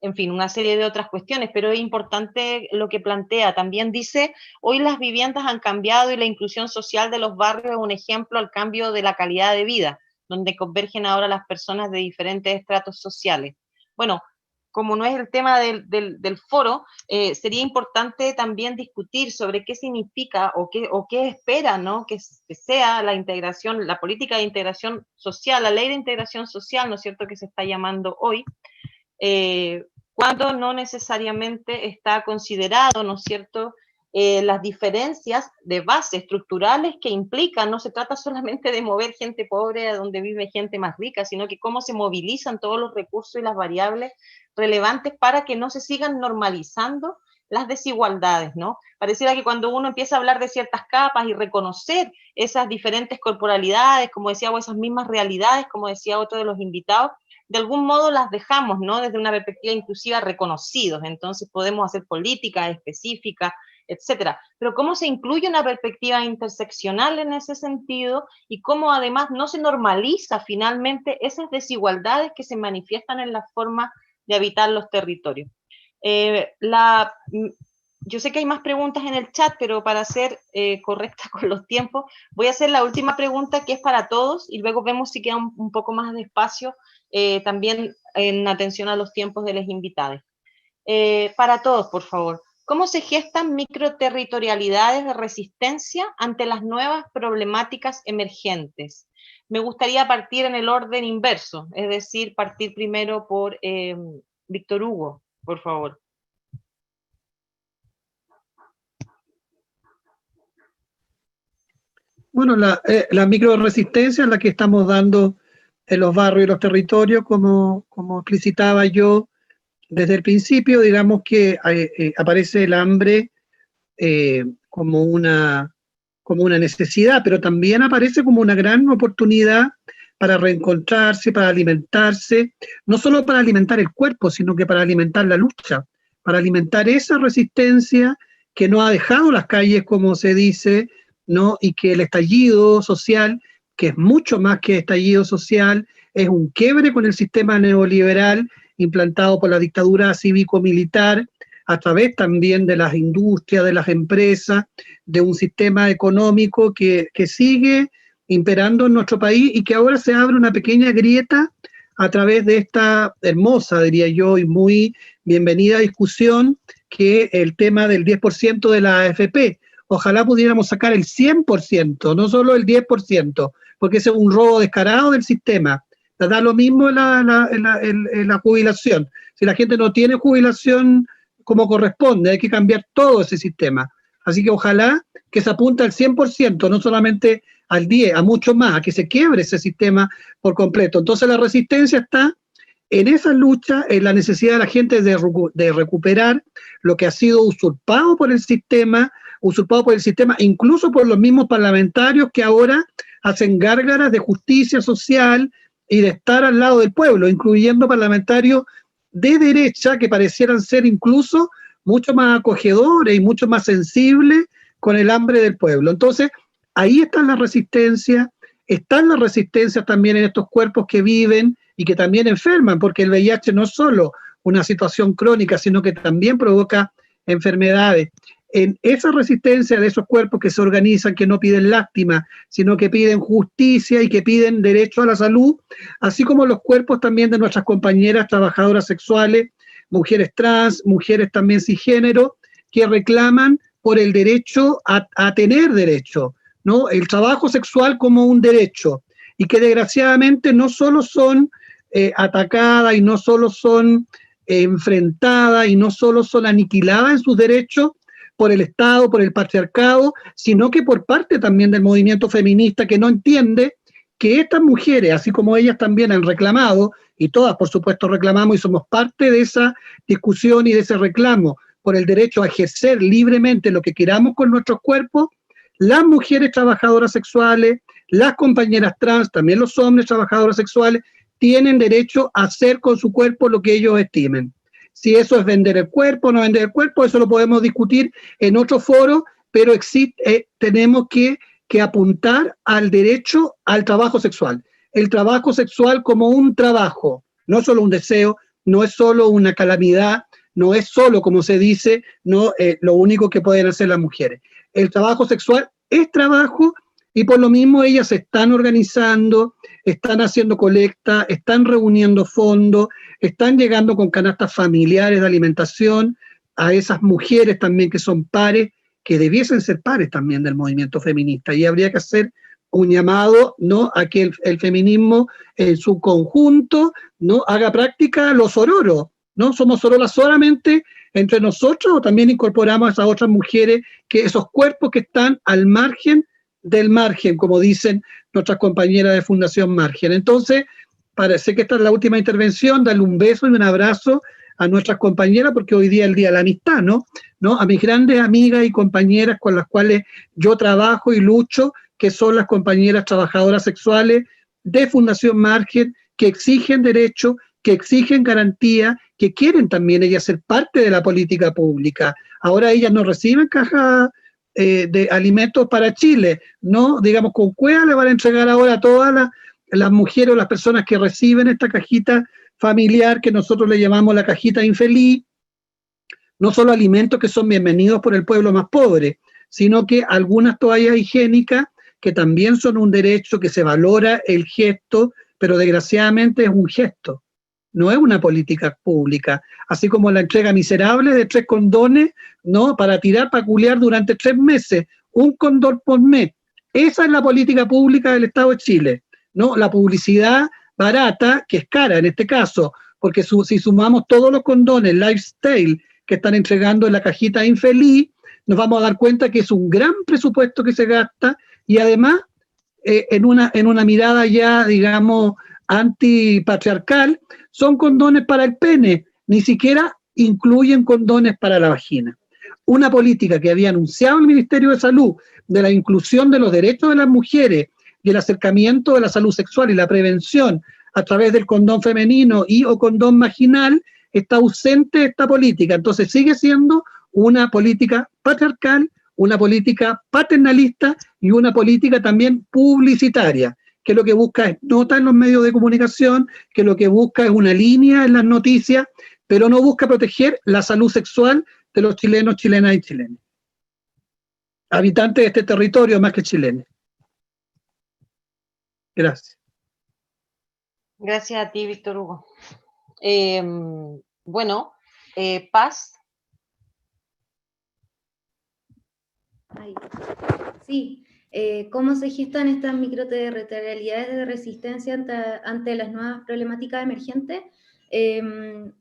En fin, una serie de otras cuestiones, pero es importante lo que plantea. También dice, hoy las viviendas han cambiado y la inclusión social de los barrios es un ejemplo al cambio de la calidad de vida, donde convergen ahora las personas de diferentes estratos sociales. Bueno, como no es el tema del foro, sería importante también discutir sobre qué significa o qué espera, ¿no?, que sea la integración, la política de integración social, la ley de integración social, ¿no es cierto?, que se está llamando hoy, cuando no necesariamente está considerado, ¿no es cierto?, las diferencias de base estructurales que implican, no se trata solamente de mover gente pobre a donde vive gente más rica, sino que cómo se movilizan todos los recursos y las variables relevantes para que no se sigan normalizando las desigualdades, ¿no? Pareciera que cuando uno empieza a hablar de ciertas capas y reconocer esas diferentes corporalidades, como decía, o esas mismas realidades, como decía otro de los invitados, de algún modo las dejamos, ¿no?, desde una perspectiva inclusiva reconocidos, entonces podemos hacer políticas específicas, etcétera. Pero cómo se incluye una perspectiva interseccional en ese sentido y cómo además no se normaliza finalmente esas desigualdades que se manifiestan en la forma de habitar los territorios. Yo sé que hay más preguntas en el chat, pero para ser correcta con los tiempos, voy a hacer la última pregunta que es para todos y luego vemos si queda un poco más de espacio también en atención a los tiempos de los invitados. Para todos, por favor. ¿Cómo se gestan microterritorialidades de resistencia ante las nuevas problemáticas emergentes? Me gustaría partir en el orden inverso, es decir, partir primero por Víctor Hugo, por favor. Bueno, la microresistencia es la que estamos dando en los barrios y los territorios, como explicitaba yo desde el principio. Digamos que aparece el hambre como una necesidad, pero también aparece como una gran oportunidad para reencontrarse, para alimentarse, no solo para alimentar el cuerpo, sino que para alimentar la lucha, para alimentar esa resistencia que no ha dejado las calles, como se dice, ¿no? Y que el estallido social, que es mucho más que estallido social, es un quiebre con el sistema neoliberal implantado por la dictadura cívico-militar, a través también de las industrias, de las empresas, de un sistema económico que sigue imperando en nuestro país y que ahora se abre una pequeña grieta a través de esta hermosa, diría yo, y muy bienvenida discusión, que el tema del 10% de la AFP. Ojalá pudiéramos sacar el 100%, no solo el 10%, porque ese es un robo descarado del sistema. Da lo mismo en la jubilación. Si la gente no tiene jubilación como corresponde, hay que cambiar todo ese sistema. Así que ojalá que se apunte al 100%, no solamente al 10%, a mucho más, a que se quiebre ese sistema por completo. Entonces la resistencia está en esa lucha, en la necesidad de la gente de recuperar lo que ha sido usurpado por el sistema, incluso por los mismos parlamentarios que ahora hacen gárgaras de justicia social y de estar al lado del pueblo, incluyendo parlamentarios de derecha que parecieran ser incluso mucho más acogedores y mucho más sensibles con el hambre del pueblo. Entonces, ahí están las resistencias también en estos cuerpos que viven y que también enferman, porque el VIH no es solo una situación crónica, sino que también provoca enfermedades. En esa resistencia de esos cuerpos que se organizan, que no piden lástima, sino que piden justicia y que piden derecho a la salud, así como los cuerpos también de nuestras compañeras trabajadoras sexuales, mujeres trans, mujeres también cisgénero, que reclaman por el derecho a tener derecho, ¿no? El trabajo sexual como un derecho, y que desgraciadamente no solo son atacadas y no solo son enfrentadas y no solo son aniquiladas en sus derechos por el Estado, por el patriarcado, sino que por parte también del movimiento feminista, que no entiende que estas mujeres, así como ellas también han reclamado, y todas por supuesto reclamamos y somos parte de esa discusión y de ese reclamo por el derecho a ejercer libremente lo que queramos con nuestros cuerpos, las mujeres trabajadoras sexuales, las compañeras trans, también los hombres trabajadores sexuales, tienen derecho a hacer con su cuerpo lo que ellos estimen. Si eso es vender el cuerpo o no vender el cuerpo, eso lo podemos discutir en otro foro, pero tenemos que apuntar al derecho al trabajo sexual. El trabajo sexual como un trabajo, no solo un deseo, no es solo una calamidad, no es solo, como se dice, no lo único que pueden hacer las mujeres. El trabajo sexual es trabajo y por lo mismo ellas se están organizando, están haciendo colecta, están reuniendo fondos, están llegando con canastas familiares de alimentación a esas mujeres también que son pares, que debiesen ser pares también del movimiento feminista, y habría que hacer un llamado, ¿no?, a que el feminismo en su conjunto, ¿no?, haga práctica los sororos, ¿no? Somos sororas solamente entre nosotros, o también incorporamos a esas otras mujeres, que esos cuerpos que están al margen del margen, como dicen nuestras compañeras de Fundación Margen. Entonces, parece que esta es la última intervención, darle un beso y un abrazo a nuestras compañeras, porque hoy día es el Día de la Amistad, ¿no? A mis grandes amigas y compañeras con las cuales yo trabajo y lucho, que son las compañeras trabajadoras sexuales de Fundación Margen, que exigen derechos, que exigen garantía, que quieren también ellas ser parte de la política pública. Ahora ellas no reciben caja de alimentos para Chile, ¿no? Digamos, con cueva le van a entregar ahora a todas las mujeres o las personas que reciben esta cajita familiar, que nosotros le llamamos la cajita infeliz, no solo alimentos que son bienvenidos por el pueblo más pobre, sino que algunas toallas higiénicas, que también son un derecho, que se valora el gesto, pero desgraciadamente es un gesto, no es una política pública. Así como la entrega miserable de 3 condones, ¿no?, para tirar, para culiar durante 3 meses, un condón por mes. Esa es la política pública del Estado de Chile, ¿no? La publicidad barata, que es cara en este caso, porque si sumamos todos los condones lifestyle que están entregando en la cajita infeliz, nos vamos a dar cuenta que es un gran presupuesto que se gasta, y además en una mirada ya, digamos, antipatriarcal, son condones para el pene, ni siquiera incluyen condones para la vagina. Una política que había anunciado el Ministerio de Salud, de la inclusión de los derechos de las mujeres y el acercamiento de la salud sexual y la prevención a través del condón femenino y o condón vaginal, está ausente de esta política. Entonces sigue siendo una política patriarcal, una política paternalista y una política también publicitaria, que lo que busca es nota en los medios de comunicación, que lo que busca es una línea en las noticias, pero no busca proteger la salud sexual de los chilenos, chilenas y chilenas, habitantes de este territorio más que chilenos. Gracias. Gracias a ti, Víctor Hugo. Bueno, Paz. Sí, ¿cómo se gestan estas microterritorialidades de resistencia ante las nuevas problemáticas emergentes?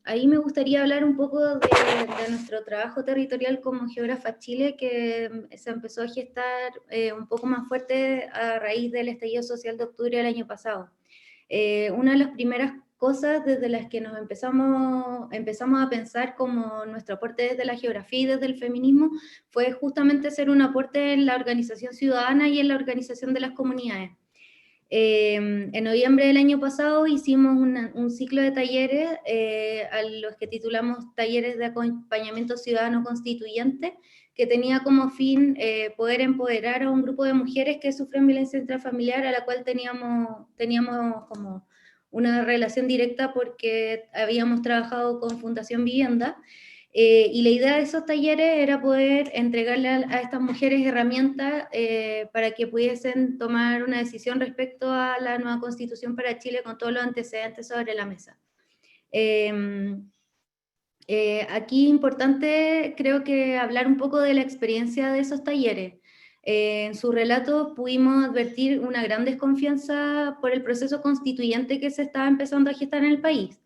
Ahí me gustaría hablar un poco de nuestro trabajo territorial como Geógrafa Chile, que se empezó a gestar un poco más fuerte a raíz del estallido social de octubre del año pasado. Una de las primeras cosas desde las que nos empezamos a pensar como nuestro aporte desde la geografía y desde el feminismo fue justamente ser un aporte en la organización ciudadana y en la organización de las comunidades. En noviembre del año pasado hicimos un ciclo de talleres a los que titulamos Talleres de Acompañamiento Ciudadano Constituyente, que tenía como fin poder empoderar a un grupo de mujeres que sufren violencia intrafamiliar, a la cual teníamos como una relación directa porque habíamos trabajado con Fundación Vivienda, y la idea de esos talleres era poder entregarle a estas mujeres herramientas para que pudiesen tomar una decisión respecto a la nueva Constitución para Chile con todos los antecedentes sobre la mesa. Aquí importante creo que hablar un poco de la experiencia de esos talleres. En sus relatos pudimos advertir una gran desconfianza por el proceso constituyente que se estaba empezando a gestar en el país.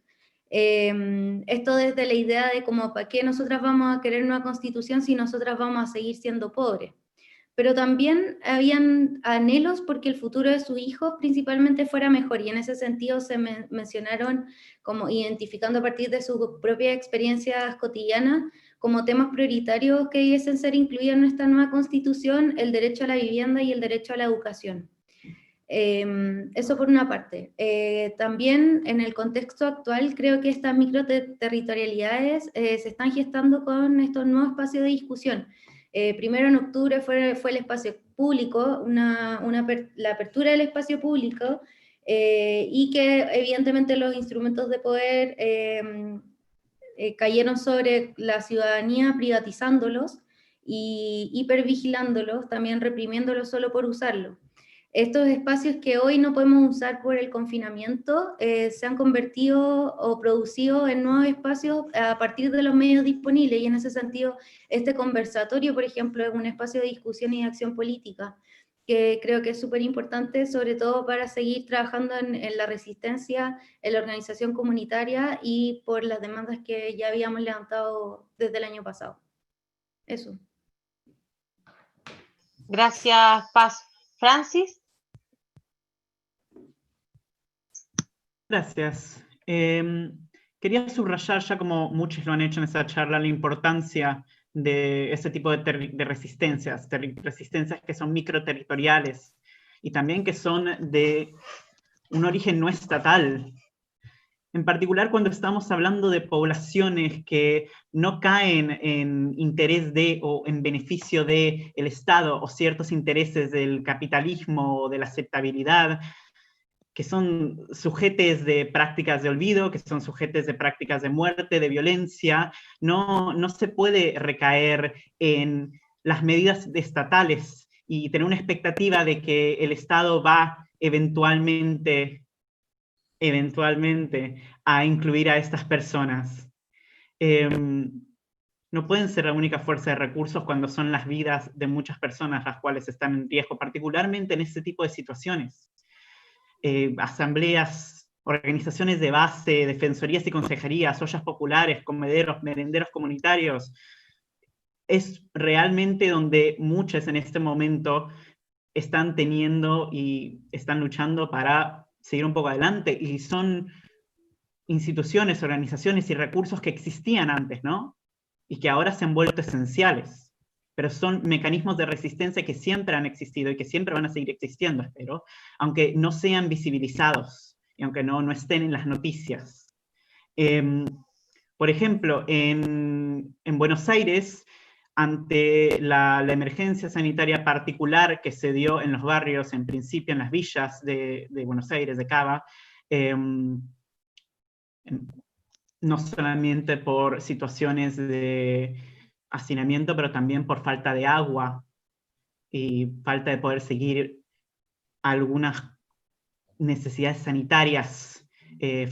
Esto desde la idea de como, ¿para qué nosotras vamos a querer una constitución si nosotras vamos a seguir siendo pobres? Pero también habían anhelos porque el futuro de sus hijos principalmente fuera mejor, y en ese sentido se mencionaron como identificando a partir de sus propias experiencias cotidianas como temas prioritarios que debiesen ser incluidos en esta nueva constitución, el derecho a la vivienda y el derecho a la educación. Eso por una parte. También en el contexto actual creo que estas microterritorialidades se están gestando con estos nuevos espacios de discusión. Primero en octubre fue el espacio público, la apertura del espacio público, y que evidentemente los instrumentos de poder cayeron sobre la ciudadanía privatizándolos y hipervigilándolos, también reprimiéndolos solo por usarlo. Estos espacios que hoy no podemos usar por el confinamiento se han convertido o producido en nuevos espacios a partir de los medios disponibles, y en ese sentido este conversatorio, por ejemplo, es un espacio de discusión y de acción política que creo que es súper importante, sobre todo para seguir trabajando en la resistencia, en la organización comunitaria y por las demandas que ya habíamos levantado desde el año pasado. Eso. Gracias, Paz. Francis. Gracias. Quería subrayar, ya como muchos lo han hecho en esa charla, la importancia de ese tipo de resistencias que son microterritoriales y también que son de un origen no estatal. En particular cuando estamos hablando de poblaciones que no caen en interés de o en beneficio del Estado o ciertos intereses del capitalismo o de la aceptabilidad, que son sujetos de prácticas de olvido, que son sujetos de prácticas de muerte, de violencia, no se puede recaer en las medidas estatales y tener una expectativa de que el Estado va eventualmente a incluir a estas personas. No pueden ser la única fuerza de recursos cuando son las vidas de muchas personas las cuales están en riesgo, particularmente en este tipo de situaciones. Asambleas, organizaciones de base, defensorías y consejerías, ollas populares, comederos, merenderos comunitarios, es realmente donde muchos en este momento están teniendo y están luchando para seguir un poco adelante, y son instituciones, organizaciones y recursos que existían antes, ¿no? Y que ahora se han vuelto esenciales. Pero son mecanismos de resistencia que siempre han existido y que siempre van a seguir existiendo, espero, aunque no sean visibilizados y aunque no estén en las noticias. Por ejemplo, en Buenos Aires, ante la emergencia sanitaria particular que se dio en los barrios, en principio en las villas de Buenos Aires, de Cava, no solamente por situaciones de hacinamiento, pero también por falta de agua y falta de poder seguir algunas necesidades sanitarias,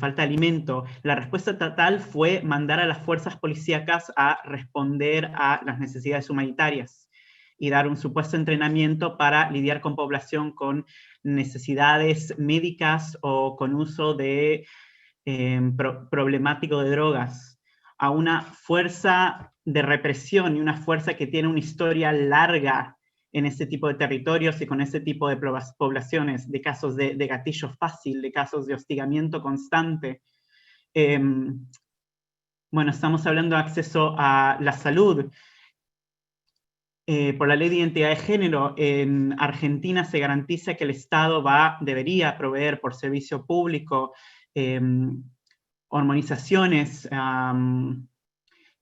falta de alimento. La respuesta estatal fue mandar a las fuerzas policíacas a responder a las necesidades humanitarias y dar un supuesto entrenamiento para lidiar con población con necesidades médicas o con uso de problemático de drogas, a una fuerza de represión y una fuerza que tiene una historia larga en ese tipo de territorios y con ese tipo de poblaciones, de casos de gatillo fácil, de casos de hostigamiento constante. Bueno, estamos hablando de acceso a la salud. Por la ley de identidad de género, en Argentina se garantiza que el Estado debería proveer por servicio público hormonizaciones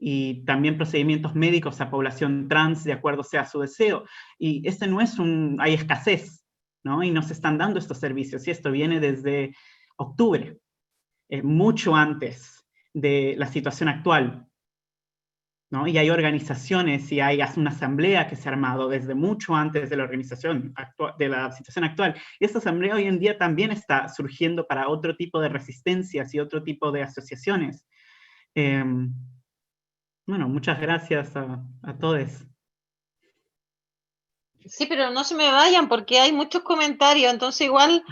y también procedimientos médicos a población trans de acuerdo sea su deseo. Y este no es hay escasez, ¿no? Y no se están dando estos servicios, y esto viene desde octubre, mucho antes de la situación actual, ¿no? Y hay organizaciones y hay una asamblea que se ha armado desde mucho antes de la organización de la situación actual. Y esta asamblea hoy en día también está surgiendo para otro tipo de resistencias y otro tipo de asociaciones. Bueno, muchas gracias a todos. Sí, pero no se me vayan porque hay muchos comentarios, entonces igual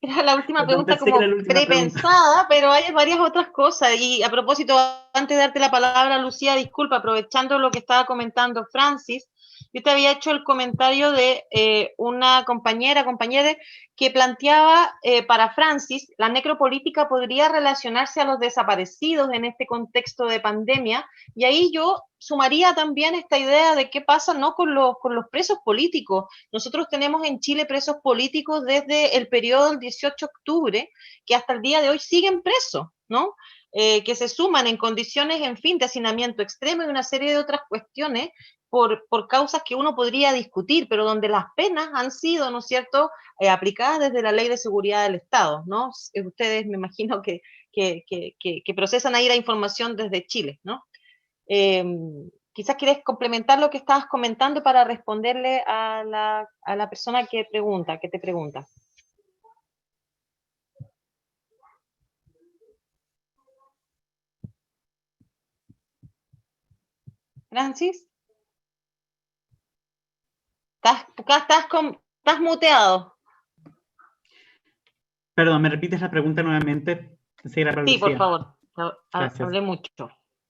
era la última pregunta como prepensada, pero hay varias otras cosas. Y a propósito antes de darte la palabra, Lucía, disculpa, aprovechando lo que estaba comentando Francis, yo te había hecho el comentario de una compañera que planteaba para Francis, la necropolítica podría relacionarse a los desaparecidos en este contexto de pandemia, y ahí yo sumaría también esta idea de qué pasa, ¿no?, con los presos políticos. Nosotros tenemos en Chile presos políticos desde el periodo del 18 de octubre, que hasta el día de hoy siguen presos, ¿no? Que se suman en condiciones, en fin, de hacinamiento extremo y una serie de otras cuestiones por causas que uno podría discutir, pero donde las penas han sido, ¿no es cierto?, aplicadas desde la Ley de Seguridad del Estado, ¿no? Ustedes me imagino que procesan ahí la información desde Chile, ¿no? Quizás quieres complementar lo que estabas comentando para responderle a la persona que te pregunta. Francis, estás muteado. Perdón, ¿me repites la pregunta nuevamente? Sí, por favor. Hablé mucho.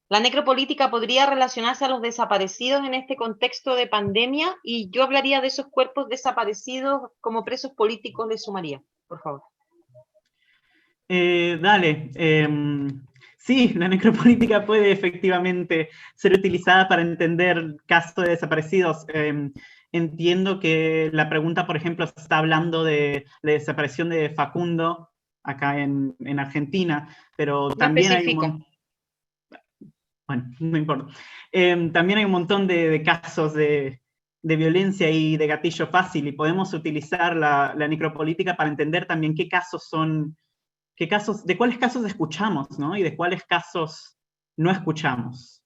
¿La necropolítica podría relacionarse a los desaparecidos en este contexto de pandemia? Y yo hablaría de esos cuerpos desaparecidos como presos políticos, le sumaría, por favor. Dale. Sí, la necropolítica puede efectivamente ser utilizada para entender casos de desaparecidos. Entiendo que la pregunta, por ejemplo, está hablando de la desaparición de Facundo acá en Argentina, pero también hay bueno, no importa. También hay un montón de casos de violencia y de gatillo fácil, y podemos utilizar la necropolítica para entender también qué casos son, de cuáles casos escuchamos, ¿no? Y de cuáles casos no escuchamos.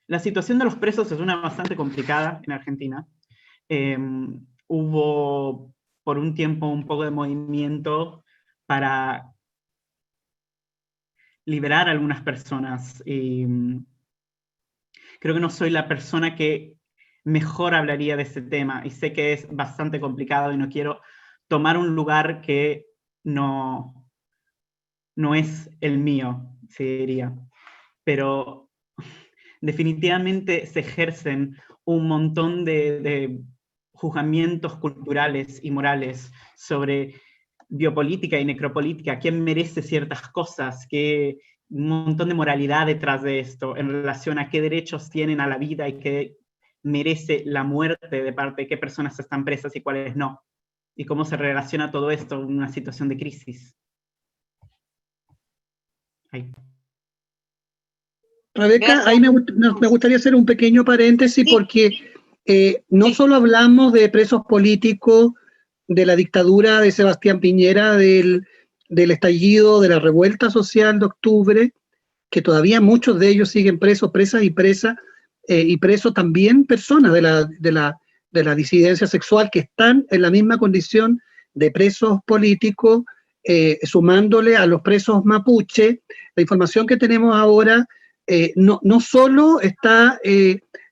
La situación de los presos es una bastante complicada en Argentina. Hubo por un tiempo un poco de movimiento para liberar a algunas personas. Y creo que no soy la persona que mejor hablaría de este tema, y sé que es bastante complicado y no quiero tomar un lugar que no es el mío, se diría. Pero definitivamente se ejercen un montón de juzgamientos culturales y morales sobre biopolítica y necropolítica, quién merece ciertas cosas, un montón de moralidad detrás de esto en relación a qué derechos tienen a la vida y qué merece la muerte de parte de qué personas están presas y cuáles no, y cómo se relaciona todo esto en una situación de crisis. Ahí. Rebeca, ahí me gustaría hacer un pequeño paréntesis, porque no solo hablamos de presos políticos de la dictadura de Sebastián Piñera, del estallido de la revuelta social de octubre, que todavía muchos de ellos siguen presos, presas y presos también personas de la disidencia sexual que están en la misma condición de presos políticos, sumándole a los presos mapuche. La información que tenemos ahora, no solo está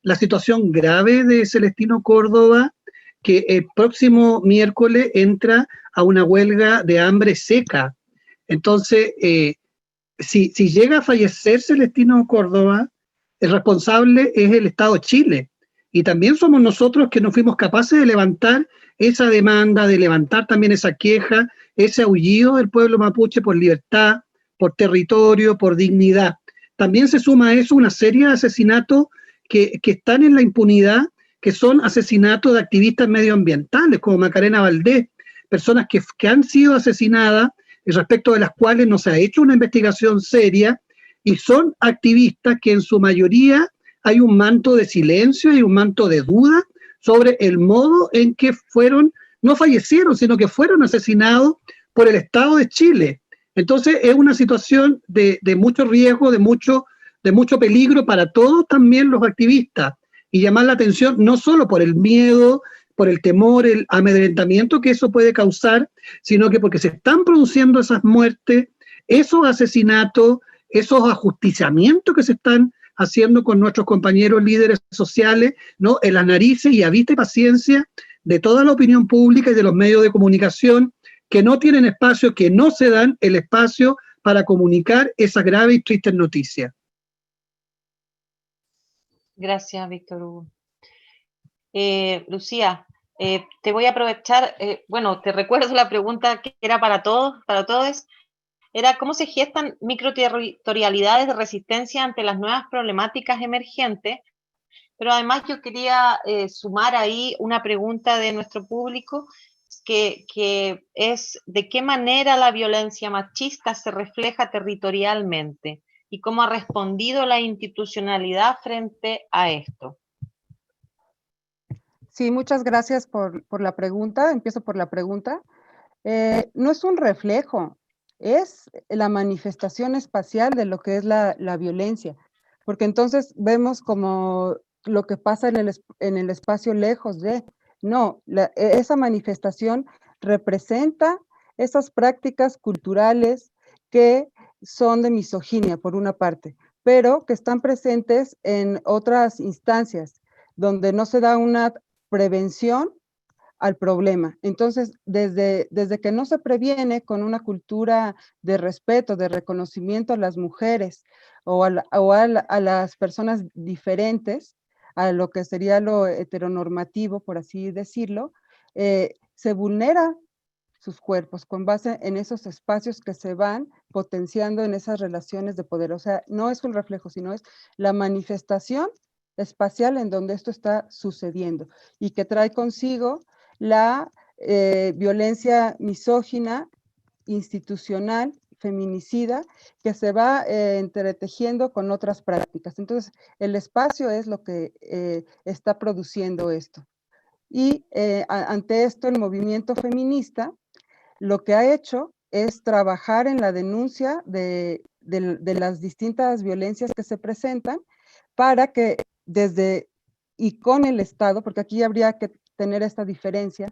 la situación grave de Celestino Córdoba, que el próximo miércoles entra a una huelga de hambre seca. Entonces, si llega a fallecer Celestino Córdoba, el responsable es el Estado de Chile. Y también somos nosotros que no fuimos capaces de levantar esa demanda, de levantar también esa queja, ese aullido del pueblo mapuche por libertad, por territorio, por dignidad. También se suma a eso una serie de asesinatos que están en la impunidad, que son asesinatos de activistas medioambientales, como Macarena Valdés, personas que han sido asesinadas y respecto de las cuales no se ha hecho una investigación seria, y son activistas que en su mayoría hay un manto de silencio y un manto de duda sobre el modo en que no fallecieron, sino que fueron asesinados por el Estado de Chile. Entonces es una situación de mucho riesgo, de mucho peligro para todos también los activistas, y llamar la atención no solo por el miedo, por el temor, el amedrentamiento que eso puede causar, sino que porque se están produciendo esas muertes, esos asesinatos, esos ajusticiamientos que se están haciendo con nuestros compañeros líderes sociales, ¿no?, en las narices y a vista y paciencia de toda la opinión pública y de los medios de comunicación, que no tienen espacio, que no se dan el espacio para comunicar esa grave y triste noticia. Gracias, Víctor Hugo. Lucía, te voy a aprovechar, bueno, te recuerdo la pregunta que era para todos, era cómo se gestan microterritorialidades de resistencia ante las nuevas problemáticas emergentes, pero además yo quería sumar ahí una pregunta de nuestro público, que es de qué manera la violencia machista se refleja territorialmente y cómo ha respondido la institucionalidad frente a esto. Sí, muchas gracias por la pregunta. Empiezo por la pregunta. No es un reflejo, es la manifestación espacial de lo que es la violencia, porque entonces vemos como lo que pasa en el espacio lejos de, no, esa manifestación representa esas prácticas culturales que son de misoginia, por una parte, pero que están presentes en otras instancias, donde no se da una prevención al problema. Entonces, desde que no se previene con una cultura de respeto, de reconocimiento a las mujeres o a las personas diferentes, a lo que sería lo heteronormativo, por así decirlo, se vulnera sus cuerpos con base en esos espacios que se van potenciando en esas relaciones de poder. O sea, no es un reflejo, sino es la manifestación espacial en donde esto está sucediendo y que trae consigo la violencia misógina, institucional, feminicida, que se va entretejiendo con otras prácticas. Entonces, el espacio es lo que está produciendo esto. Y ante esto, el movimiento feminista lo que ha hecho es trabajar en la denuncia de las distintas violencias que se presentan para que desde y con el Estado, porque aquí habría que tener esta diferencia,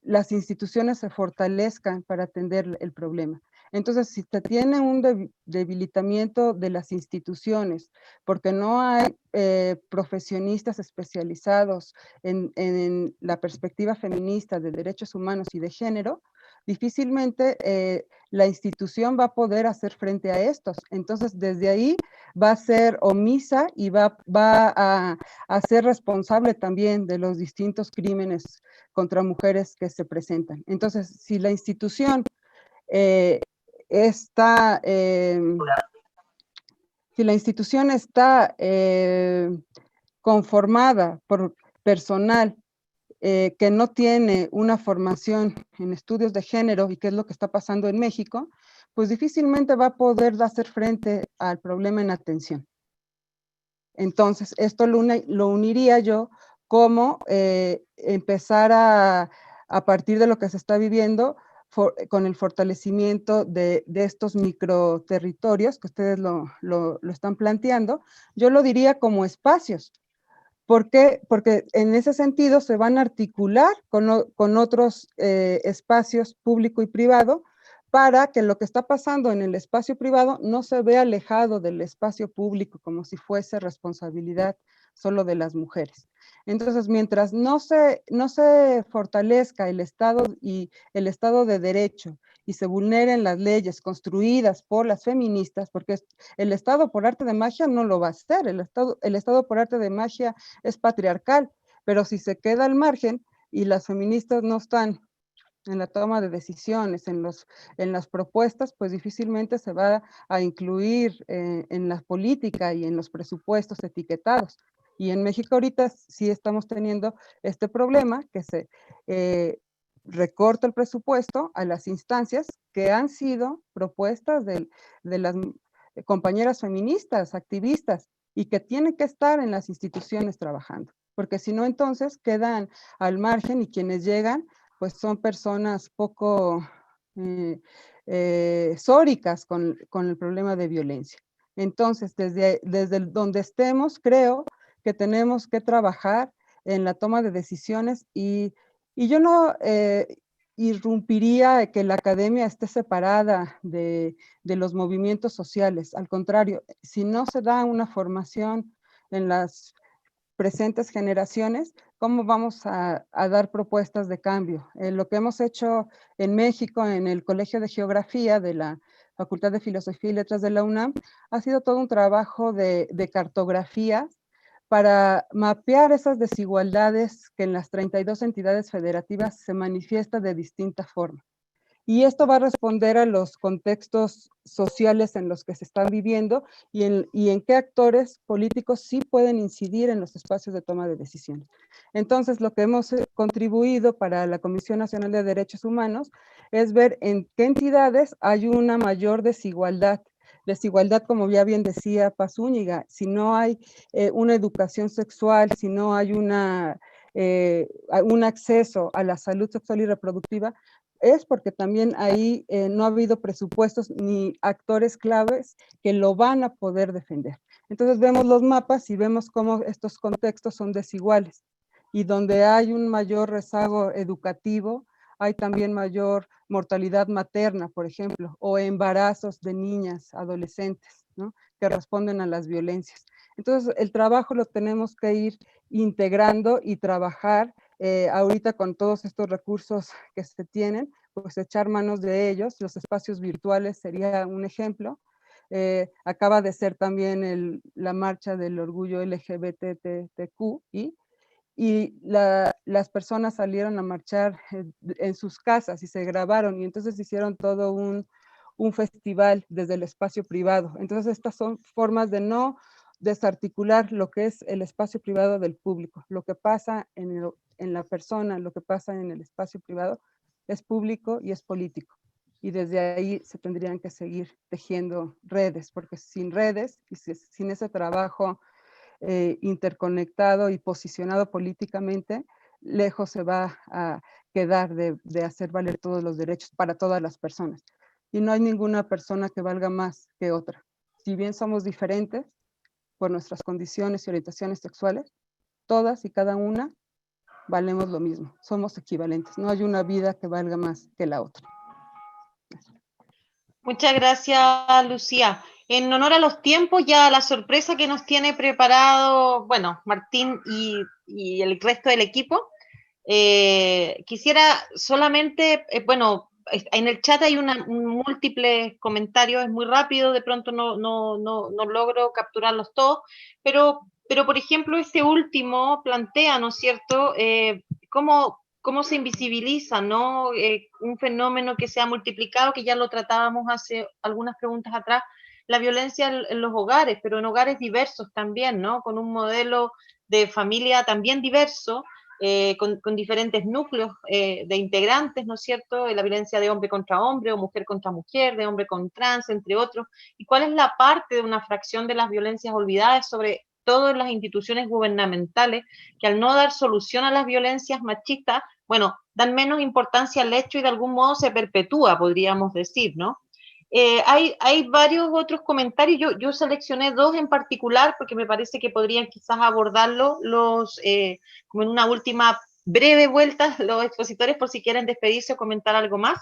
las instituciones se fortalezcan para atender el problema. Entonces, si se tiene un debilitamiento de las instituciones, porque no hay profesionistas especializados en la perspectiva feminista de derechos humanos y de género, difícilmente la institución va a poder hacer frente a estos. Entonces, desde ahí va a ser omisa y va a ser responsable también de los distintos crímenes contra mujeres que se presentan. Entonces, si la institución está conformada por personal que no tiene una formación en estudios de género y qué es lo que está pasando en México, pues difícilmente va a poder hacer frente al problema en atención. Entonces, esto lo uniría yo como empezar a partir de lo que se está viviendo con el fortalecimiento de estos microterritorios que ustedes lo están planteando, yo lo diría como espacios. ¿Por qué? Porque en ese sentido se van a articular con otros espacios público y privado para que lo que está pasando en el espacio privado no se vea alejado del espacio público como si fuese responsabilidad solo de las mujeres. Entonces, mientras no se fortalezca el Estado y el Estado de Derecho y se vulneren las leyes construidas por las feministas, porque el Estado por arte de magia no lo va a hacer, el Estado por arte de magia es patriarcal, pero si se queda al margen y las feministas no están en la toma de decisiones, en las propuestas, pues difícilmente se va a incluir en la política y en los presupuestos etiquetados. Y en México ahorita sí estamos teniendo este problema que se recorta el presupuesto a las instancias que han sido propuestas de las compañeras feministas, activistas, y que tienen que estar en las instituciones trabajando, porque si no entonces quedan al margen y quienes llegan pues son personas poco sóricas con el problema de violencia. Entonces, desde donde estemos, creo que tenemos que trabajar en la toma de decisiones y yo no irrumpiría que la academia esté separada de los movimientos sociales. Al contrario, si no se da una formación en las presentes generaciones, cómo vamos a dar propuestas de cambio. Lo que hemos hecho en México, en el Colegio de Geografía de la Facultad de Filosofía y Letras de la UNAM, ha sido todo un trabajo de cartografía para mapear esas desigualdades que en las 32 entidades federativas se manifiestan de distinta forma. Y esto va a responder a los contextos sociales en los que se están viviendo y en qué actores políticos sí pueden incidir en los espacios de toma de decisiones. Entonces, lo que hemos contribuido para la Comisión Nacional de Derechos Humanos es ver en qué entidades hay una mayor desigualdad. Desigualdad, como ya bien decía Paz Zúñiga, si no hay una educación sexual, si no hay un acceso a la salud sexual y reproductiva, es porque también ahí no ha habido presupuestos ni actores claves que lo van a poder defender. Entonces vemos los mapas y vemos cómo estos contextos son desiguales y donde hay un mayor rezago educativo, hay también mayor mortalidad materna, por ejemplo, o embarazos de niñas, adolescentes, ¿no?, que responden a las violencias. Entonces el trabajo lo tenemos que ir integrando y trabajar ahorita con todos estos recursos que se tienen, pues echar manos de ellos. Los espacios virtuales sería un ejemplo. Acaba de ser también la marcha del orgullo LGBTQ y las personas salieron a marchar en sus casas y se grabaron y entonces hicieron todo un festival desde el espacio privado. Entonces estas son formas de no desarticular lo que es el espacio privado del público. Lo que pasa en la persona, lo que pasa en el espacio privado es público y es político. Y desde ahí se tendrían que seguir tejiendo redes, porque sin redes y sin ese trabajo interconectado y posicionado políticamente, lejos se va a quedar de hacer valer todos los derechos para todas las personas. Y no hay ninguna persona que valga más que otra. Si bien somos diferentes por nuestras condiciones y orientaciones sexuales, todas y cada una valemos lo mismo, somos equivalentes. No hay una vida que valga más que la otra. Muchas gracias, Lucía. En honor a los tiempos y a la sorpresa que nos tiene preparado, bueno, Martín y el resto del equipo, quisiera solamente, bueno, en el chat hay múltiples comentarios, es muy rápido, de pronto no logro capturarlos todos, pero por ejemplo, este último plantea, ¿no es cierto?, cómo se invisibiliza, ¿no?, un fenómeno que se ha multiplicado, que ya lo tratábamos hace algunas preguntas atrás, la violencia en los hogares, pero en hogares diversos también, ¿no?, con un modelo de familia también diverso, con diferentes núcleos de integrantes, ¿no es cierto?, la violencia de hombre contra hombre o mujer contra mujer, de hombre con trans, entre otros, y cuál es la parte de una fracción de las violencias olvidadas, sobre todo en las instituciones gubernamentales, que al no dar solución a las violencias machistas, bueno, dan menos importancia al hecho y de algún modo se perpetúa, podríamos decir, ¿no? Hay varios otros comentarios, yo seleccioné dos en particular porque me parece que podrían quizás abordarlo como en una última breve vuelta los expositores, por si quieren despedirse o comentar algo más.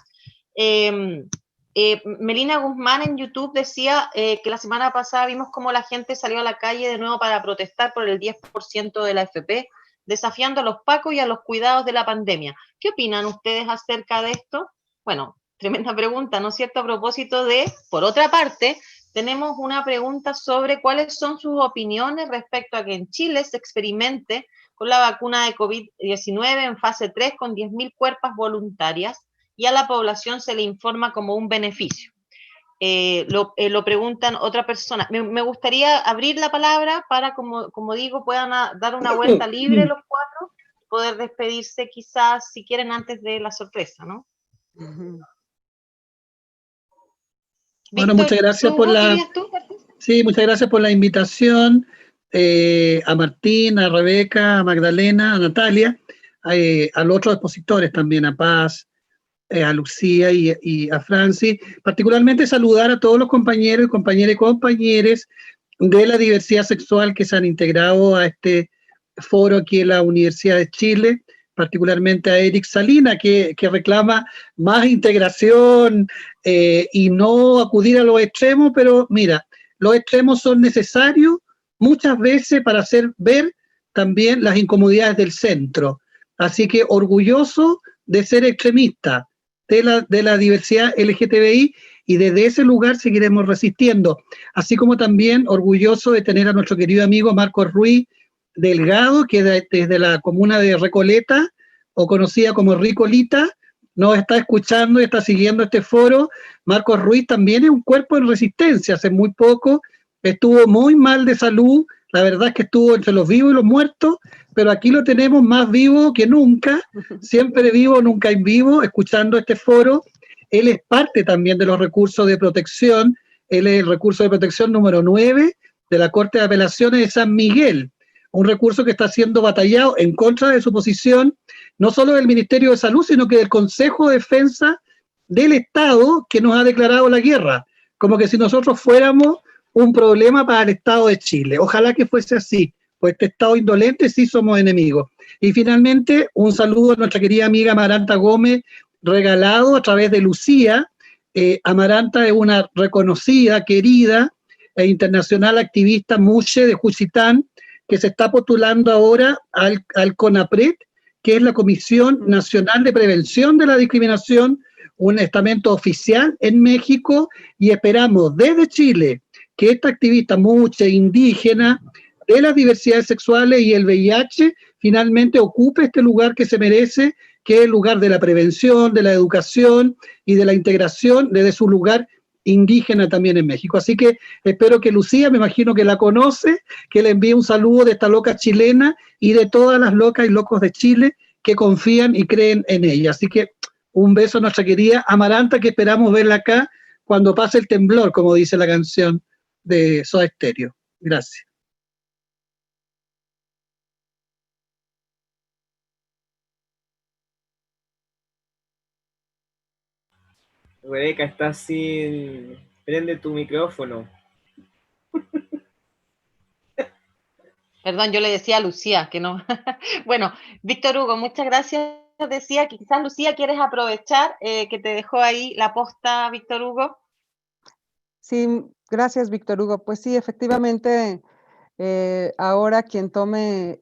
Melina Guzmán en YouTube decía que la semana pasada vimos cómo la gente salió a la calle de nuevo para protestar por el 10% de la AFP, desafiando a los pacos y a los cuidados de la pandemia. ¿Qué opinan ustedes acerca de esto? Bueno, tremenda pregunta, ¿no es cierto? A propósito por otra parte, tenemos una pregunta sobre cuáles son sus opiniones respecto a que en Chile se experimente con la vacuna de COVID-19 en fase 3 con 10.000 cuerpas voluntarias y a la población se le informa como un beneficio. Lo preguntan otra persona. Me gustaría abrir la palabra para, como digo, puedan dar una vuelta libre los cuatro, poder despedirse quizás, si quieren, antes de la sorpresa, ¿no? Bueno, muchas gracias muchas gracias por la invitación a Martín, a Rebeca, a Magdalena, a Natalia, a los otros expositores también, a Paz, a Lucía y a Francis. Particularmente saludar a todos los compañeros y compañeras de la diversidad sexual que se han integrado a este foro aquí en la Universidad de Chile, particularmente a Eric Salina, que reclama más integración y no acudir a los extremos, pero mira, los extremos son necesarios muchas veces para hacer ver también las incomodidades del centro. Así que orgulloso de ser extremista de la diversidad LGTBI, y desde ese lugar seguiremos resistiendo. Así como también orgulloso de tener a nuestro querido amigo Marcos Ruiz Delgado, que desde la comuna de Recoleta, o conocida como Ricolita, nos está escuchando y está siguiendo este foro. Marcos Ruiz también es un cuerpo en resistencia. Hace muy poco estuvo muy mal de salud, la verdad es que estuvo entre los vivos y los muertos, pero aquí lo tenemos más vivo que nunca, siempre vivo, nunca en vivo, escuchando este foro. Él es parte también de los recursos de protección, él es el recurso de protección número 9 de la Corte de Apelaciones de San Miguel, un recurso que está siendo batallado en contra de su posición, no solo del Ministerio de Salud, sino que del Consejo de Defensa del Estado, que nos ha declarado la guerra, como que si nosotros fuéramos un problema para el Estado de Chile. Ojalá que fuese así, pues este Estado indolente sí somos enemigos. Y finalmente, un saludo a nuestra querida amiga Amaranta Gómez, regalado a través de Lucía. Amaranta es una reconocida, querida e internacional activista muxe de Juchitán, que se está postulando ahora al CONAPRED, que es la Comisión Nacional de Prevención de la Discriminación, un estamento oficial en México, y esperamos desde Chile que esta activista muxe indígena de las diversidades sexuales y el VIH finalmente ocupe este lugar que se merece, que es el lugar de la prevención, de la educación y de la integración desde su lugar indígena también en México. Así que espero que Lucía, me imagino que la conoce, que le envíe un saludo de esta loca chilena y de todas las locas y locos de Chile que confían y creen en ella. Así que un beso a nuestra querida Amaranta, que esperamos verla acá cuando pase el temblor, como dice la canción de Soda Stereo. Gracias. Rebeca, estás sin... Prende tu micrófono. Perdón, yo le decía a Lucía que no. Bueno, Víctor Hugo, muchas gracias. Decía que quizás Lucía quieres aprovechar que te dejó ahí la posta, Víctor Hugo. Sí, gracias, Víctor Hugo. Pues sí, efectivamente, ahora quien tome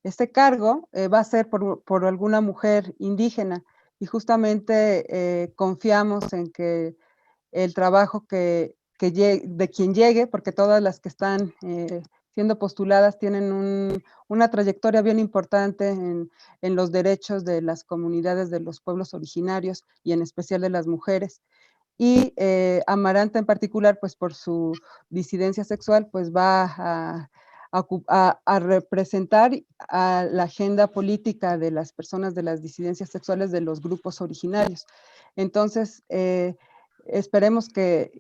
este cargo va a ser por alguna mujer indígena, y justamente confiamos en que el trabajo de quien llegue, porque todas las que están siendo postuladas tienen una trayectoria bien importante en los derechos de las comunidades de los pueblos originarios y en especial de las mujeres. Y Amaranta en particular, pues por su disidencia sexual, pues va a representar a la agenda política de las personas de las disidencias sexuales de los grupos originarios. Entonces, esperemos que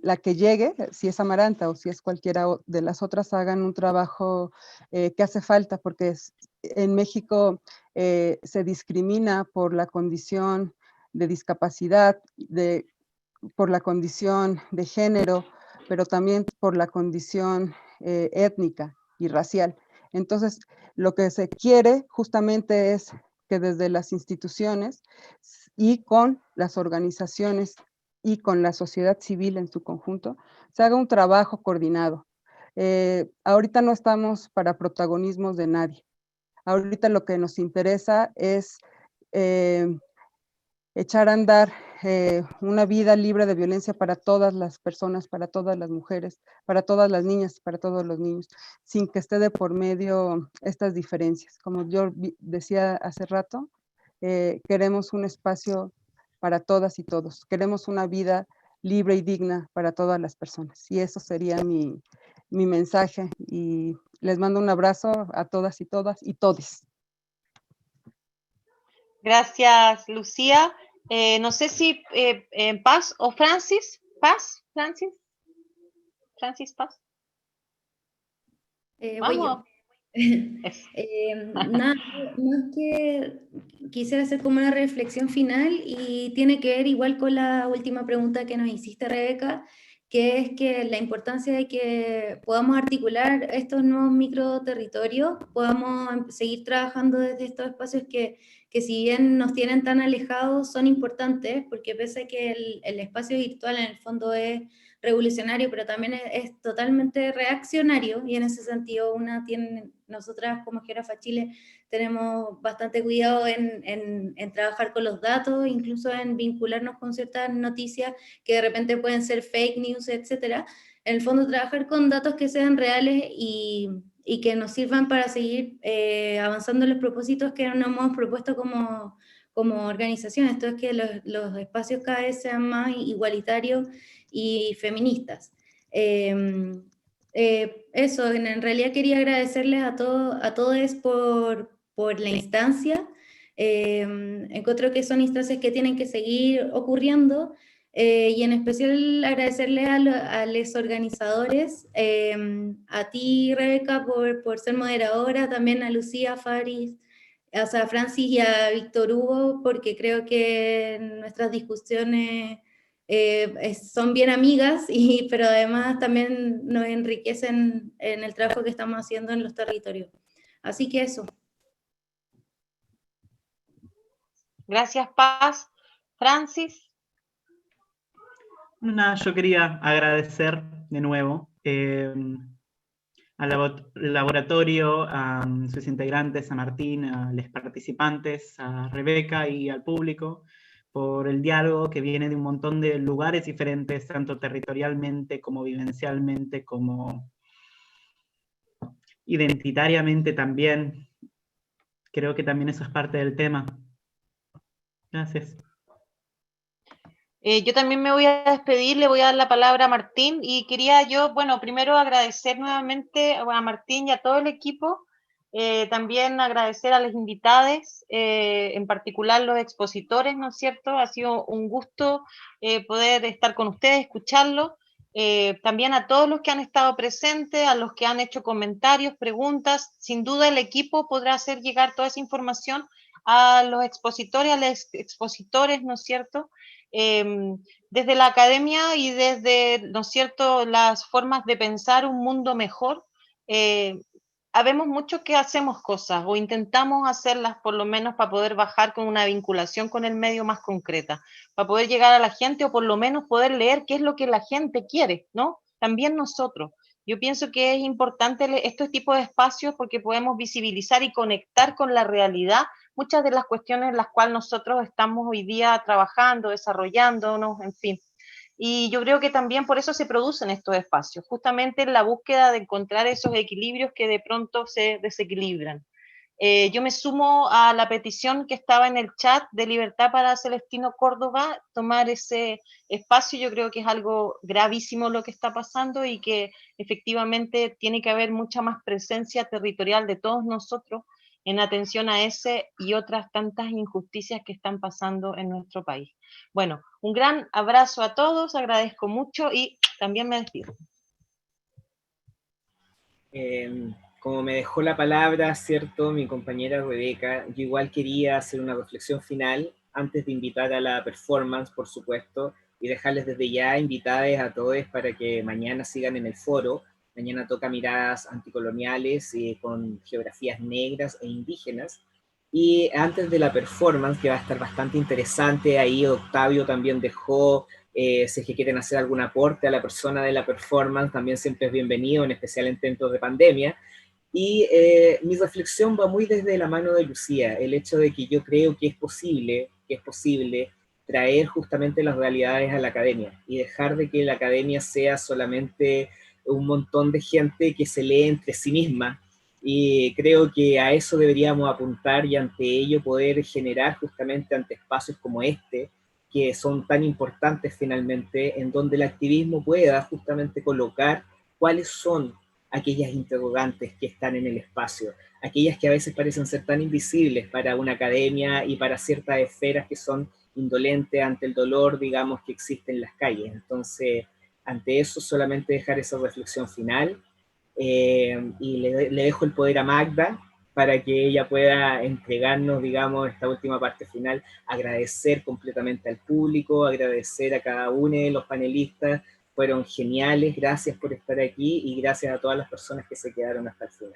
la que llegue, si es Amaranta o si es cualquiera de las otras, hagan un trabajo que hace falta, porque en México se discrimina por la condición de discapacidad, por la condición de género, pero también por la condición étnica y racial. Entonces, lo que se quiere justamente es que desde las instituciones y con las organizaciones y con la sociedad civil en su conjunto, se haga un trabajo coordinado. Ahorita no estamos para protagonismos de nadie. Ahorita lo que nos interesa es echar a andar una vida libre de violencia para todas las personas, para todas las mujeres, para todas las niñas, para todos los niños, sin que esté de por medio estas diferencias. Como yo decía hace rato, queremos un espacio para todas y todos, queremos una vida libre y digna para todas las personas. Y eso sería mi mensaje, y les mando un abrazo a todas y todes. Gracias, Lucía. No sé si Paz o Francis. ¿Paz? ¿Francis? ¿Francis Paz? Vamos. Nada, más que quisiera hacer como una reflexión final, y tiene que ver igual con la última pregunta que nos hiciste, Rebeca, que es que la importancia de que podamos articular estos nuevos microterritorios, podamos seguir trabajando desde estos espacios que si bien nos tienen tan alejados, son importantes, porque pese a que el espacio virtual en el fondo es revolucionario, pero también es totalmente reaccionario, y en ese sentido nosotras como Geógrafa Chile tenemos bastante cuidado en trabajar con los datos, incluso en vincularnos con ciertas noticias que de repente pueden ser fake news, etcétera. En el fondo, trabajar con datos que sean reales y que nos sirvan para seguir avanzando en los propósitos que nos hemos propuesto como organización. Esto es que los espacios cada vez sean más igualitarios y feministas. Eso, en realidad quería agradecerles a todos por la instancia. Encuentro que son instancias que tienen que seguir ocurriendo, y en especial agradecerles a los organizadores, a ti, Rebeca, por ser moderadora, también a Lucía, Faris, o sea, a Francis y a Víctor Hugo, porque creo que nuestras discusiones son bien amigas, pero además también nos enriquecen en el trabajo que estamos haciendo en los territorios. Así que eso. Gracias, Paz. Francis. Nada, yo quería agradecer de nuevo al laboratorio, a sus integrantes, a Martín, a los participantes, a Rebeca y al público, por el diálogo que viene de un montón de lugares diferentes, tanto territorialmente como vivencialmente, como identitariamente también. Creo que también eso es parte del tema. Gracias. Yo también me voy a despedir, le voy a dar la palabra a Martín, y quería yo, bueno, primero agradecer nuevamente a Martín y a todo el equipo, también agradecer a los invitados, en particular los expositores, ¿no es cierto? Ha sido un gusto poder estar con ustedes, escucharlos, también a todos los que han estado presentes, a los que han hecho comentarios, preguntas. Sin duda el equipo podrá hacer llegar toda esa información a los expositores, a los expositores, ¿no es cierto? Desde la academia y desde, ¿no es cierto?, las formas de pensar un mundo mejor, habemos muchos que hacemos cosas o intentamos hacerlas por lo menos para poder bajar con una vinculación con el medio más concreta, para poder llegar a la gente o por lo menos poder leer qué es lo que la gente quiere, ¿no? También nosotros. Yo pienso que es importante estos tipos de espacios porque podemos visibilizar y conectar con la realidad muchas de las cuestiones en las cuales nosotros estamos hoy día trabajando, desarrollándonos, en fin. Y yo creo que también por eso se producen estos espacios, justamente en la búsqueda de encontrar esos equilibrios que de pronto se desequilibran. Yo me sumo a la petición que estaba en el chat de Libertad para Celestino Córdoba, tomar ese espacio. Yo creo que es algo gravísimo lo que está pasando y que efectivamente tiene que haber mucha más presencia territorial de todos nosotros en atención a ese y otras tantas injusticias que están pasando en nuestro país. Bueno, un gran abrazo a todos, agradezco mucho y también me despido. Como me dejó la palabra, ¿cierto?, mi compañera Rebeca, yo igual quería hacer una reflexión final antes de invitar a la performance, por supuesto, y dejarles desde ya invitadas a todos para que mañana sigan en el foro. Mañana toca miradas anticoloniales con geografías negras e indígenas. Y antes de la performance, que va a estar bastante interesante, ahí Octavio también dejó, si es que quieren hacer algún aporte a la persona de la performance, también siempre es bienvenido, en especial en tiempos de pandemia. Y mi reflexión va muy desde la mano de Lucía, el hecho de que yo creo que es posible traer justamente las realidades a la academia y dejar de que la academia sea solamente un montón de gente que se lee entre sí misma, y creo que a eso deberíamos apuntar y ante ello poder generar justamente ante espacios como este, que son tan importantes finalmente, en donde el activismo pueda justamente colocar cuáles son aquellas interrogantes que están en el espacio, aquellas que a veces parecen ser tan invisibles para una academia y para ciertas esferas que son indolentes ante el dolor, digamos, que existe en las calles. Entonces, ante eso, solamente dejar esa reflexión final, y le dejo el poder a Magda para que ella pueda entregarnos, digamos, esta última parte final, agradecer completamente al público, agradecer a cada uno de los panelistas. Fueron geniales, gracias por estar aquí y gracias a todas las personas que se quedaron hasta el final.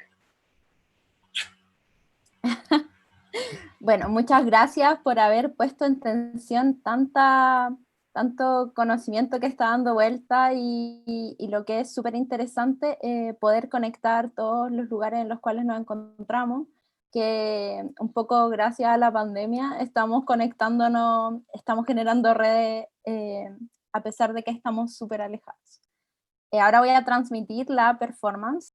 Bueno, muchas gracias por haber puesto en tensión tanta tanto conocimiento que está dando vuelta y lo que es súper interesante, poder conectar todos los lugares en los cuales nos encontramos, que un poco gracias a la pandemia estamos conectándonos, estamos generando redes a pesar de que estamos súper alejados. Ahora voy a transmitir la performance.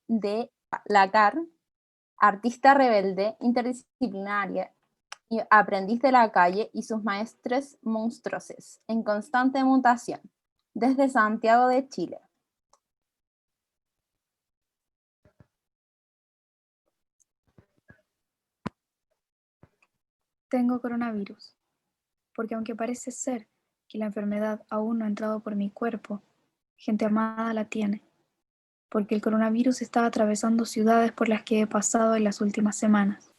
De Lacar, artista rebelde, interdisciplinaria, y aprendiz de la calle y sus maestres monstruosos, en constante mutación, desde Santiago de Chile. Tengo coronavirus, porque aunque parece ser que la enfermedad aún no ha entrado por mi cuerpo, gente amada la tiene, porque el coronavirus está atravesando ciudades por las que he pasado en las últimas semanas,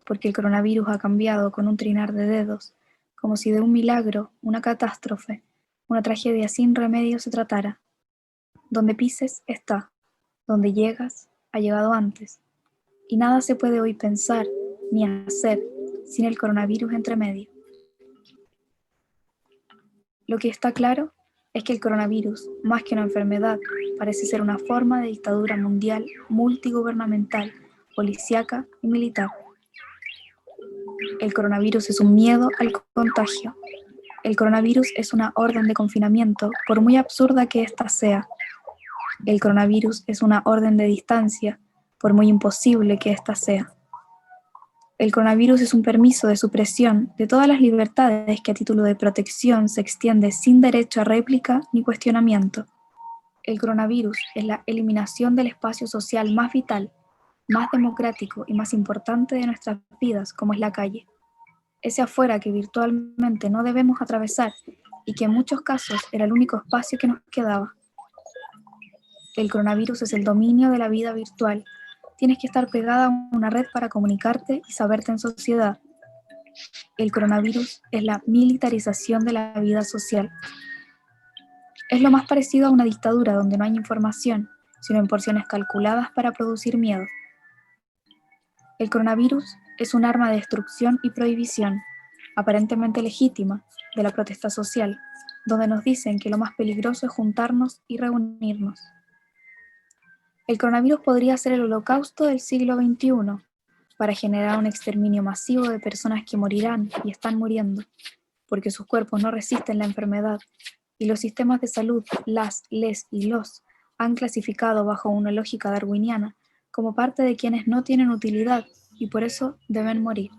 porque el coronavirus ha cambiado con un trinar de dedos, como si de un milagro, una catástrofe, una tragedia sin remedio se tratara. Donde pises está, donde llegas ha llegado antes, y nada se puede hoy pensar ni hacer sin el coronavirus entre medio. Lo que está claro es que el coronavirus, más que una enfermedad, parece ser una forma de dictadura mundial multigubernamental, policíaca y militar. El coronavirus es un miedo al contagio. El coronavirus es una orden de confinamiento, por muy absurda que ésta sea. El coronavirus es una orden de distancia, por muy imposible que ésta sea. El coronavirus es un permiso de supresión de todas las libertades que a título de protección se extiende sin derecho a réplica ni cuestionamiento. El coronavirus es la eliminación del espacio social más vital, más democrático y más importante de nuestras vidas, como es la calle. Ese afuera que virtualmente no debemos atravesar y que en muchos casos era el único espacio que nos quedaba. El coronavirus es el dominio de la vida virtual, tienes que estar pegada a una red para comunicarte y saberte en sociedad. El coronavirus es la militarización de la vida social. Es lo más parecido a una dictadura donde no hay información, sino en porciones calculadas para producir miedo. El coronavirus es un arma de destrucción y prohibición, aparentemente legítima, de la protesta social, donde nos dicen que lo más peligroso es juntarnos y reunirnos. El coronavirus podría ser el holocausto del siglo XXI, para generar un exterminio masivo de personas que morirán y están muriendo, porque sus cuerpos no resisten la enfermedad, y los sistemas de salud, les y los han clasificado bajo una lógica darwiniana como parte de quienes no tienen utilidad y por eso deben morir.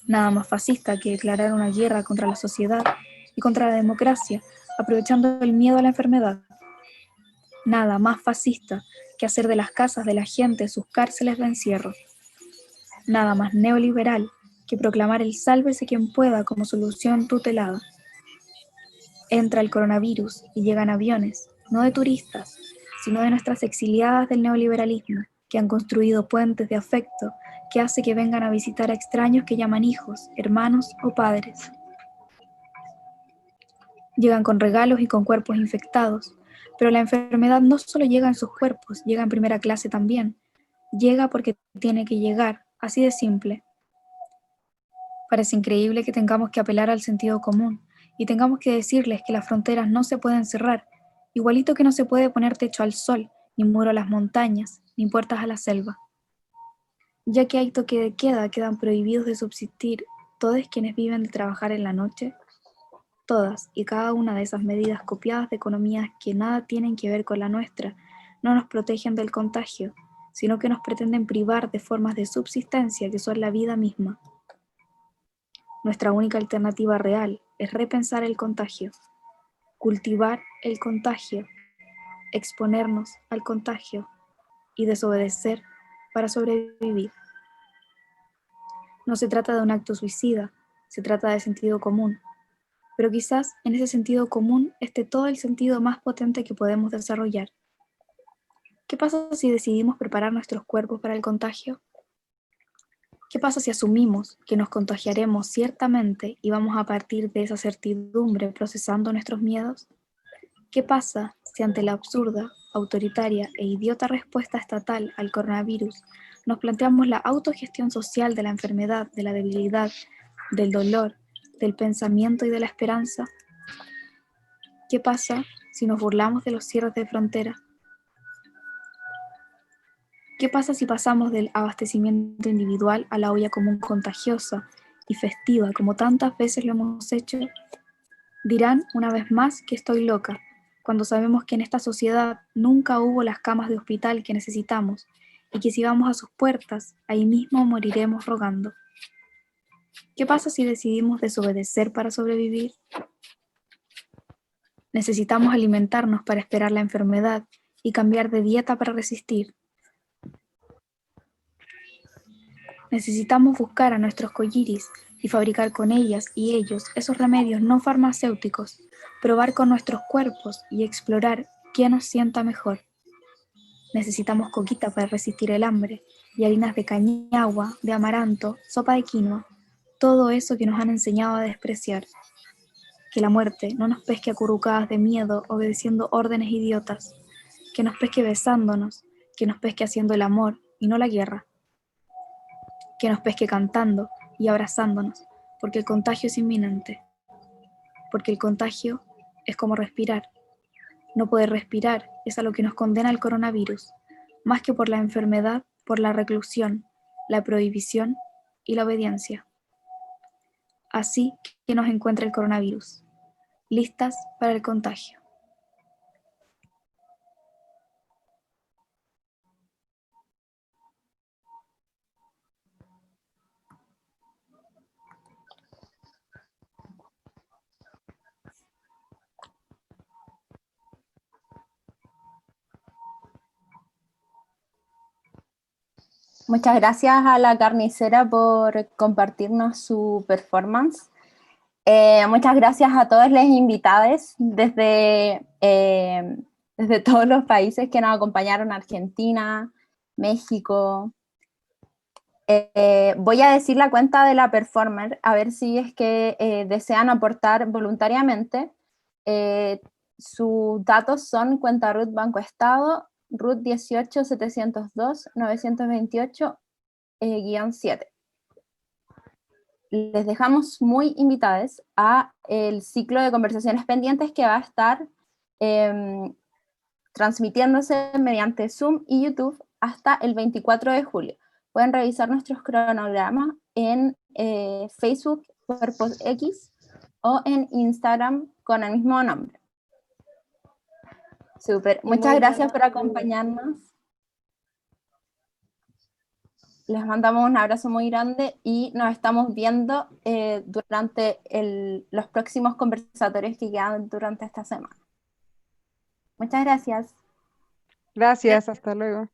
Nada más fascista que declarar una guerra contra la sociedad y contra la democracia, aprovechando el miedo a la enfermedad. Nada más fascista que hacer de las casas de la gente sus cárceles de encierro. Nada más neoliberal que proclamar el sálvese quien pueda como solución tutelada. Entra el coronavirus y llegan aviones, no de turistas, sino de nuestras exiliadas del neoliberalismo, que han construido puentes de afecto que hace que vengan a visitar a extraños que llaman hijos, hermanos o padres. Llegan con regalos y con cuerpos infectados, pero la enfermedad no solo llega en sus cuerpos, llega en primera clase también. Llega porque tiene que llegar, así de simple. Parece increíble que tengamos que apelar al sentido común y tengamos que decirles que las fronteras no se pueden cerrar, igualito que no se puede poner techo al sol, ni muro a las montañas, ni puertas a la selva. Ya que hay toque de queda, quedan prohibidos de subsistir todos quienes viven de trabajar en la noche. Todas y cada una de esas medidas copiadas de economías que nada tienen que ver con la nuestra no nos protegen del contagio, sino que nos pretenden privar de formas de subsistencia que son la vida misma. Nuestra única alternativa real es repensar el contagio, cultivar el contagio, exponernos al contagio y desobedecer para sobrevivir. No se trata de un acto suicida, se trata de sentido común. Pero quizás en ese sentido común esté todo el sentido más potente que podemos desarrollar. ¿Qué pasa si decidimos preparar nuestros cuerpos para el contagio? ¿Qué pasa si asumimos que nos contagiaremos ciertamente y vamos a partir de esa certidumbre procesando nuestros miedos? ¿Qué pasa si ante la absurda, autoritaria e idiota respuesta estatal al coronavirus nos planteamos la autogestión social de la enfermedad, de la debilidad, del dolor, del pensamiento y de la esperanza? ¿Qué pasa si nos burlamos de los cierres de frontera? ¿Qué pasa si pasamos del abastecimiento individual a la olla común contagiosa y festiva como tantas veces lo hemos hecho? Dirán una vez más que estoy loca, cuando sabemos que en esta sociedad nunca hubo las camas de hospital que necesitamos y que si vamos a sus puertas, ahí mismo moriremos rogando. ¿Qué pasa si decidimos desobedecer para sobrevivir? Necesitamos alimentarnos para esperar la enfermedad y cambiar de dieta para resistir. Necesitamos buscar a nuestros colliris y fabricar con ellas y ellos esos remedios no farmacéuticos, probar con nuestros cuerpos y explorar qué nos sienta mejor. Necesitamos coquita para resistir el hambre y harinas de cañagua, de amaranto, sopa de quinoa, todo eso que nos han enseñado a despreciar. Que la muerte no nos pesque acurrucadas de miedo obedeciendo órdenes idiotas, que nos pesque besándonos, que nos pesque haciendo el amor y no la guerra, que nos pesque cantando y abrazándonos, porque el contagio es inminente, porque el contagio es como respirar. No poder respirar es a lo que nos condena el coronavirus, más que por la enfermedad, por la reclusión, la prohibición y la obediencia. Así que nos encuentra el coronavirus, listas para el contagio. Muchas gracias a la carnicera por compartirnos su performance. Muchas gracias a todos los invitados desde todos los países que nos acompañaron: Argentina, México. Voy a decir la cuenta de la performer, a ver si es que desean aportar voluntariamente. Sus datos son cuenta RUT Banco Estado, RUT 18-702-928-7. Les dejamos muy invitados a el ciclo de conversaciones pendientes que va a estar transmitiéndose mediante Zoom y YouTube hasta el 24 de julio. Pueden revisar nuestros cronogramas en Facebook, Cuerpos X, o en Instagram con el mismo nombre. Súper, muchas gracias por acompañarnos. Les mandamos un abrazo muy grande y nos estamos viendo durante los próximos conversatorios que quedan durante esta semana. Muchas gracias. Gracias, hasta luego.